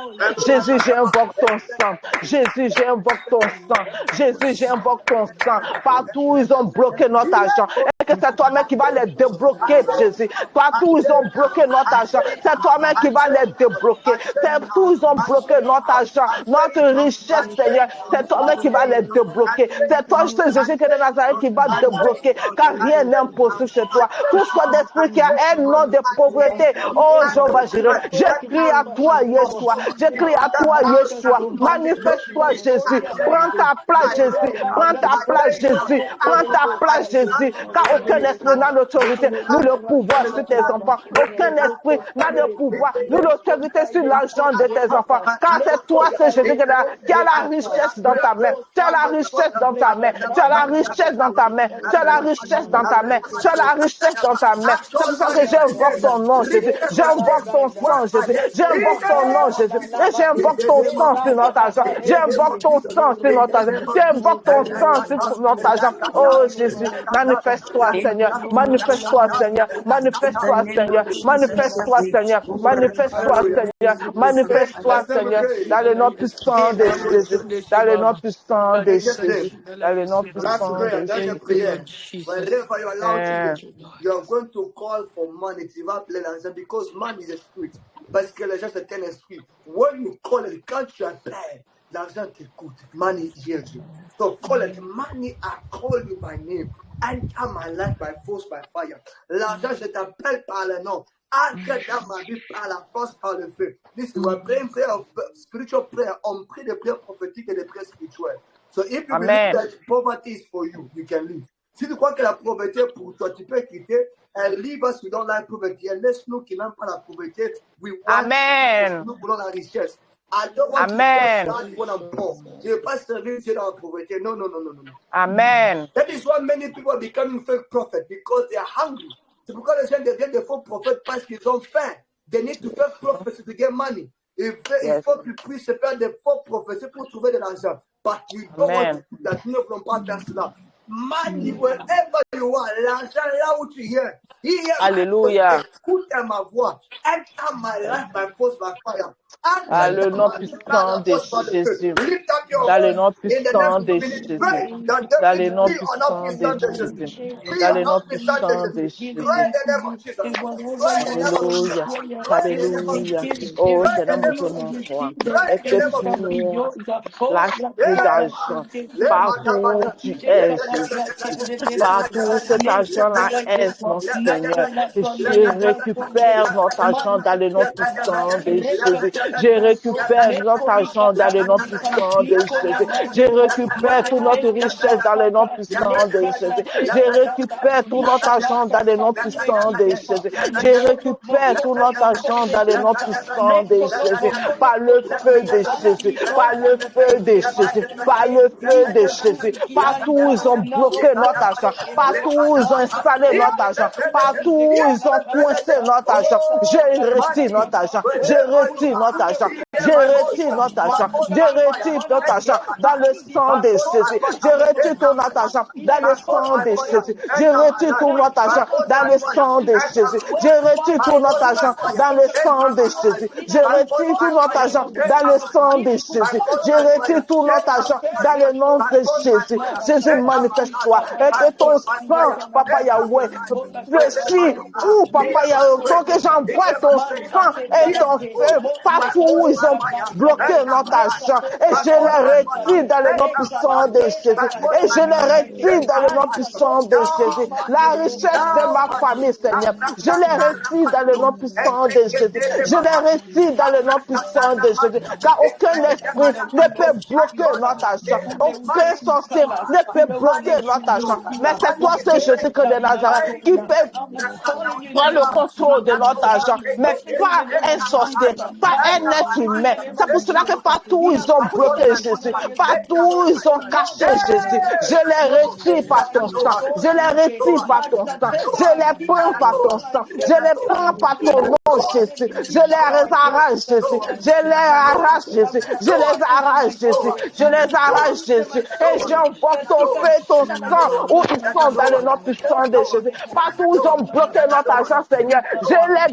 D: Jésus, j'invoque ton sang. Jésus, j'invoque ton sang. Jésus, j'invoque ton sang. Partout où ils ont bloqué notre argent. Et que c'est toi-même qui va les débloquer, Jésus. Partout où ils ont bloqué notre argent. C'est toi-même qui va les débloquer. Partout où ils ont bloqué notre argent, notre richesse, Seigneur. C'est toi-même qui va les débloquer. C'est toi, Jésus de Nazareth, qui va débloquer. Car rien n'est impossible chez toi. Tout soit d'esprit qui a un nom de pauvreté. Oh, Jéhovah, je crie à toi, Yeshua. Je crie à toi, Yeshua. Manifeste-toi, Jésus. Prends ta place, Jésus. Prends ta place, Jésus. Prends ta place, Jésus. Car aucun esprit n'a l'autorité, nous le pouvoir sur tes enfants. Aucun esprit n'a le pouvoir, nous l'autorité sur l'argent de tes enfants. Car c'est toi, c'est Jésus, qui a la richesse dans ta main. Tu as la richesse dans ta main. Tu as la richesse dans ta main. Tu as la richesse dans ta main. Tu as la richesse dans ta main. C'est pour ça que j'invoque ton nom, Jésus. J'invoque ton sang, Jésus. J'invoque ton nom, Jésus. Et j'invoque ton sang sur notre argent. J'invoque ton sang sur notre argent. J'invoque ton sang sur notre argent. Oh, Jésus, manifeste-toi, Seigneur. Manifeste-toi, Seigneur. Manifeste-toi, Seigneur. Manifeste-toi, Seigneur. Manifeste-toi, Seigneur. Manifeste-toi, Seigneur. Dans le nom puissant de Jésus. Dans le nom puissant de Jésus. Dans le nom puissant de Jésus.
A: Wherever you allow to, you are going to call for money. Tu vas appeler l'argent because man is a spirit. Parce que l'argent c'est un esprit. When you call it, quand tu appelles, l'argent t'écoute. Money hears you. So call it. Money, I call you by name. Enter my life by force, by fire. L'argent, je t'appelle par le nom. Ancre dans ma vie par la force, par le feu. Listen, we're praying prayer of spiritual prayer. On prie des prières prophétiques et des prières spirituelles. So if you believe that poverty is for you, you can leave. Si tu crois que la pauvreté est pour toi, tu peux quitter. And leave us, we don't like poverty. And laisse-nous qui n'aiment pas la pauvreté. We want nous voulons la richesse. I don't want to serve God when I'm poor. Je ne veux pas servir Dieu dans la pauvreté. No.
D: Amen.
A: That is why many people are becoming fake prophets, because they are hungry. C'est pourquoi les gens deviennent des faux prophètes, parce qu'ils ont faim. They need to fake prophecy to get money. Il faut qu'ils puissent faire des faux prophéties pour trouver de l'argent. But we don't want to do that. Nous ne voulons pas faire cela. Money, wherever you are, l'argent là où tu es.
D: Alléluia.
A: Écoute ma voix. Enter my life by force, by fire.
D: Dans le nom puissant de Jésus. Dans le nom puissant de Jésus. Dans le nom puissant de Jésus. Dans le nom puissant de Jésus. Alléluia. Alléluia. Oh Seigneur, mon roi. Est-ce que tu lâches plus d'argent partout où tu es, Jésus. Partout où cet argent-là est, mon Seigneur. Je récupère notre argent dans le nom puissant de Jésus. Je récupère notre argent dans le nom puissant de Jésus. Je récupère toute notre richesse dans le nom puissant de Jésus. Je récupère tout notre argent dans le nom puissant de Jésus. Je récupère tout notre argent dans le nom puissant de Jésus. Par le feu de Jésus. Par le feu de Jésus. Par le feu de Jésus. Partout où ils ont bloqué notre argent. Partout où ils ont installé notre argent. Partout où ils ont coincé notre argent. Je retire notre argent. Je retire notre argent. Je retire notre argent. Je retire notre argent dans le sang de Jésus. Je retire tout notre argent dans le sang de Jésus. Je retire tout notre argent dans le sang de Jésus. Je retire tout notre argent dans le sang de Jésus. Je retire tout notre argent dans le sang de Jésus. Je retire tout notre argent dans le nom de Jésus. Jésus, manifeste-toi. Et que ton sang, Papa Yahweh, fléchit. Où, Papa Yahweh, faut que j'envoie ton sang et ton feu partout où ils ont bloqué notre argent. Et je les retire dans le nom puissant de Jésus. Et je les retire dans le nom puissant de Jésus. La richesse de ma famille, Seigneur. Je les retire dans le nom puissant de Jésus. Je les retire dans le nom puissant de Jésus. Car aucun esprit ne peut bloquer notre argent. Aucun sorcier ne peut bloquer notre argent. Mais c'est toi, ce Jésus de Nazareth, qui peut prendre le contrôle de notre argent. Mais pas un sorcier, pas un être humain. C'est pour cela que partout où ils ont bloqué Jésus, partout où ils ont caché Jésus, je les retire par ton sang. Je les retire par ton sang. Je les prends par ton sang. Je les prends par ton nom, Jésus. Je les arrache, Jésus. Je les arrache, Jésus. Je les arrache, Jésus. Je les arrache, Jésus. Et j'envoie ton feu, ton sang, où ils sont dans le nom puissant de Jésus. Partout où ils ont bloqué notre argent, Seigneur, je les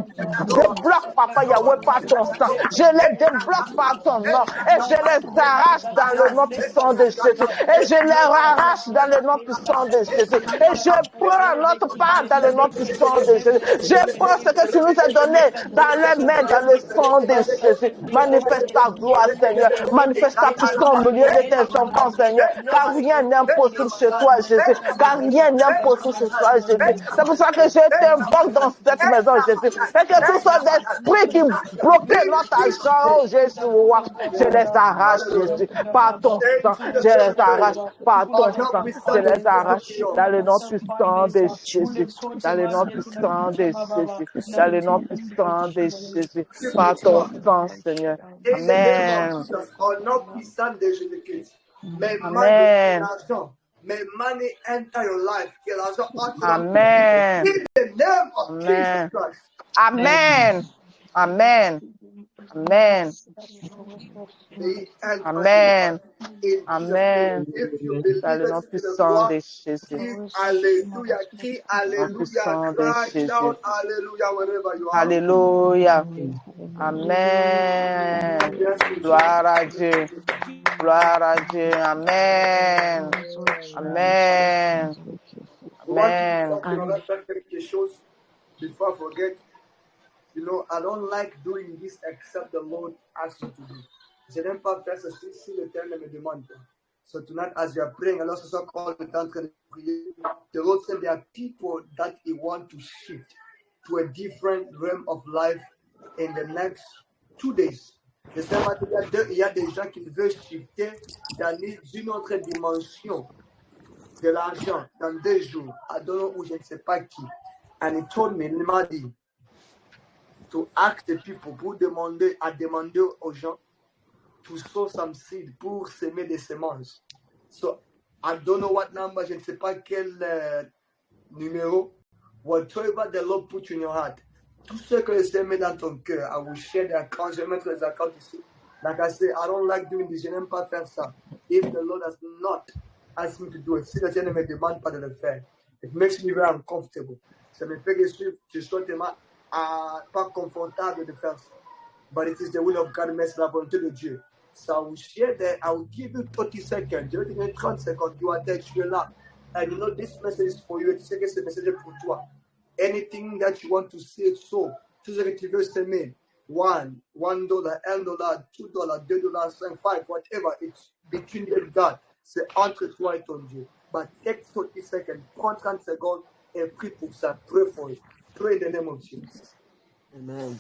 D: débloque, Papa Yahweh, par ton sang. Je les débloque par ton nom. Et je les arrache dans le nom puissant de Jésus. Et je les arrache dans le nom puissant de Jésus. Et je prends notre part dans le nom puissant de Jésus. Je prends ce que tu nous as donné dans les mains, dans le sang de Jésus. Manifeste ta gloire, Seigneur. Manifeste ta puissance au milieu de tes enfants, Seigneur. Car rien n'est impossible chez toi, Jésus. Car rien n'est impossible chez toi, Jésus. C'est pour ça que je t'invoque dans cette maison, Jésus. Et que tous ces esprits qui bloquaient notre argent, oh Jésus, je les arrache, Jésus, par ton sang. Je les arrache par ton sang. Je les arrache dans le nom puissant de Jésus. Dans le nom puissant de Jésus. Dans le nom puissant de Jésus. Par ton sang, Seigneur. Amen.
A: Au nom puissant de Jésus-Christ.
D: Amen.
A: May money enter your life.
D: Amen.
A: In the name of
D: Amen.
A: Jesus Christ.
D: Amen. Amen. Amen. Amen. Amen. Dans le nom puissant de Jésus.
A: Alléluia. Alléluia. Alléluia. Wherever you are.
D: Alléluia. Amen. Gloire à Dieu. Gloire à Dieu. Amen. Amen. Amen.
A: Before I forget, you know, I don't like doing this except the Lord asks you to do. Je n'aime pas faire ceci si l'Éternel me demande. So tonight, as you are praying, alors ce soir, quand on est en train de prier, the Lord said there are people that He want to shift. to a different realm of life in the next 2 days. De cette manière, il y a des gens qui veulent shifter dans une autre dimension de l'argent dans 2 jours. I don't know où, je ne sais pas qui. And he told me, il m'a dit, to ask the people, pour demander aux gens to sow some seed, pour semer des semences. So, I don't know what number, je ne sais pas quel numéro. Whatever the Lord put in your heart. Tout ce que le Seigneur met dans ton cœur, I will share the account, je vais mettre les accounts ici. Like I say, I don't like doing this, je n'aime pas faire ça. If the Lord has not asked me to do it, si le Seigneur ne me demande pas de le faire, it makes me very uncomfortable. Ça me fait que je sois tellement pas confortable de faire ça. But it is the will of God, mais c'est la volonté de Dieu. So I will share that, I will give you 30 seconds. Je vais te donner 30 secondes. You are there, tu es là. And you know this message is for you. Tu sais que ce message est pour toi. Anything that you want to say, so tout ce que tu veux s'aimer. $1, $1, $1, $2, $2, 5, 5, whatever. It's between you and God. C'est entre toi et ton Dieu. But take 30 seconds. Prends 30 secondes et prie pour ça. Pray for it. Pray in the name of Jesus.
E: Amen.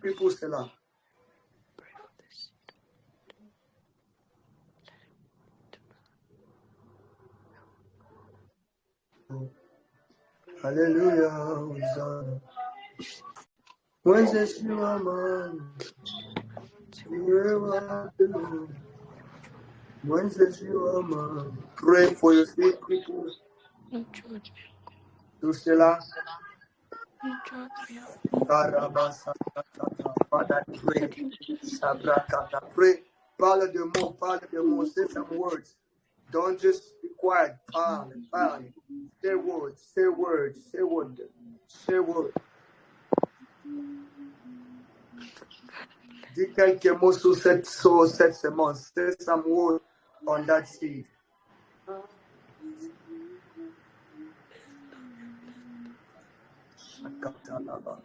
A: Prie pour cela. Hallelujah, Hosanna. When Yeshua man, when Yeshua man, pray for your sick people. Do cela. Father, pray. Pray. Parle de mots. Say some words. Don't just be quiet. Parle. Say words. Dis quelques mots sur cette semence. Say some words on that seed. Shakatalaba.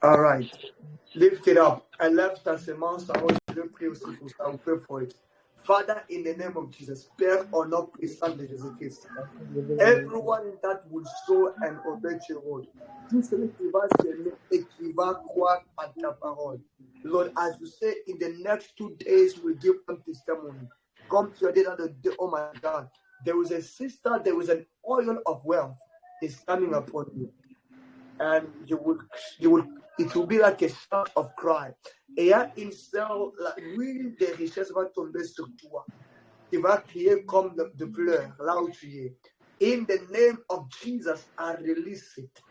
A: All right. Lift it up. I left ta semence. I want you to pray aussi pour ça. I'll pray for it. Father, in the name of Jesus, Père au nom puissant de Jésus-Christ, everyone that will sow and obey your word, tout celui qui va s'aimer et qui va croire à ta parole. Lord, as you say, in the next 2 days, we'll give them testimony. Comme tu as dit dans le deux, oh my God, there is a sister, there is an oil of wealth is coming upon you. And it will be like a shout of cry. Et il y a une seule, l'huile des richesses va tomber sur toi. Tu vas crier comme de pleurs, là où tu es. In the name of Jesus, I release it.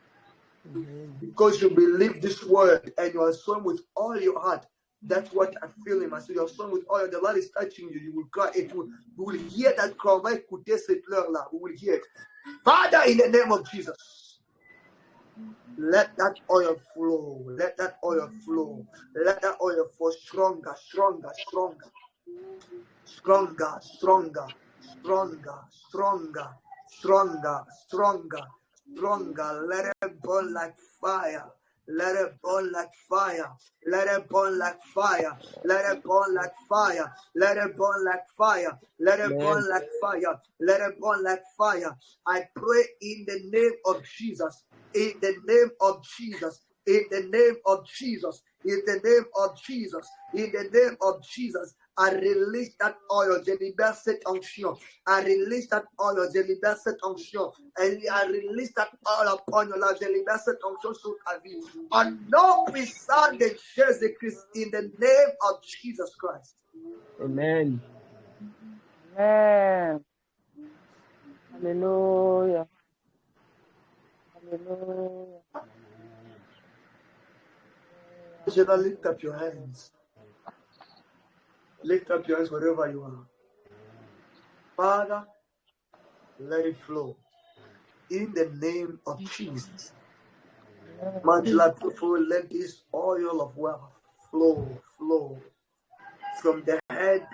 A: Because you believe this word and you are sowing with all your heart. That's what I feel in my soul. You are sowing with all your, the Lord is touching you. You will cry. We will hear that cry. On va écouter ces pleurs-là. We will hear it. Father, in the name of Jesus. Let that oil flow. Let that oil flow. Let that oil flow stronger. Let it burn like fire. Let it burn like fire. Let it burn like fire. Let it burn like fire. Let it burn like fire. Let it burn like fire. Let it burn like fire. I pray in the name of Jesus. In the name of Jesus. In the name of Jesus. In the name of Jesus. In the name of Jesus. I release that oil, je libère cette onction. I release that oil, je libère cette onction. And I release that oil upon your life, je libère cette onction sur ta vie. En nom puissant de Jésus-Christ, in the name of Jesus Christ.
E: Amen.
D: Amen. Hallelujah.
A: Je vais lift up your hands. Lift up your hands wherever you are. Father, let it flow. In the name of Jesus. Mandla people, let this oil of wealth flow from the head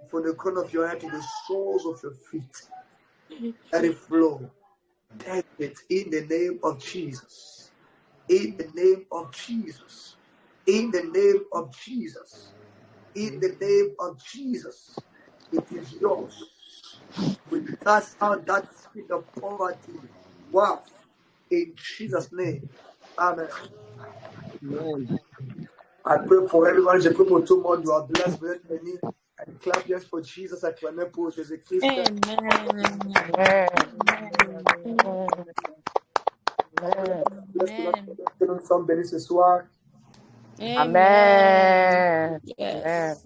A: from the crown of your head to the soles of your feet. Let it flow. Take it in the name of Jesus. In the name of Jesus. In the name of Jesus. In the name of Jesus. It is yours. We cast out that spirit of poverty. Wow. In Jesus' name. Amen.
E: Amen.
A: I pray for everyone. Je prie pour tout le monde. You are blessed. Vous êtes bénis. And clap yes for Jesus. Acclamez pour Jésus-Christ.
B: Amen.
A: Que nous sommes bénis ce soir.
B: Amen. Yes.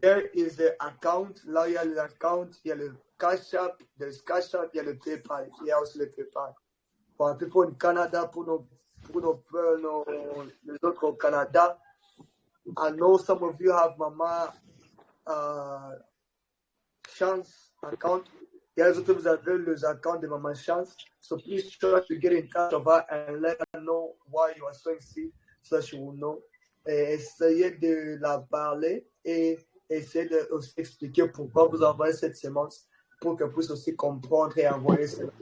A: There is the account. Là, il y a l'account. Il y a le Cash App. There's Cash App. Il y a le PayPal. Il y a aussi le PayPal. Pour les people in Canada, pour nos les autres au Canada. I know some of you have Mama Chance account. Il y a les autres, vous avez les accounts de Mama Chance. So please try to get in touch with her and let her know why you are sowing seed so that she will know. Essayez de la parler et essayez de aussi expliquer pourquoi vous envoyez cette semence pour qu'elle puisse aussi comprendre et envoyer cela.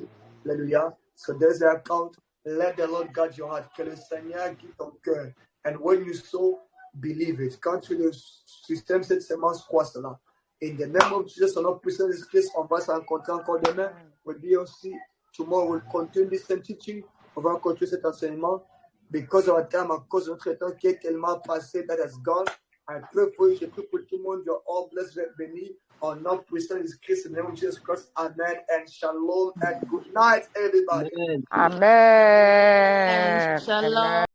A: Alléluia. So there's the account. Let the Lord guide your heart. Que le Seigneur guide ton cœur. And when you sow, believe it. Quand tu le système cette semence, crois cela. In the name of Jesus, on a puissance de Christ, on va se rencontrer encore demain. We'll be aussi, tomorrow we'll continue this same teaching. On va continuer cet enseignement. Because of our time, à cause de notre temps qui est tellement passé, that has gone. I pray for you, je prie pour tout le monde. You're all blessed, vous êtes bénis. On a puissance de Christ, in the name of Jesus Christ. Amen. And shalom and good night, everybody.
E: Amen.
D: Amen.
B: And shalom.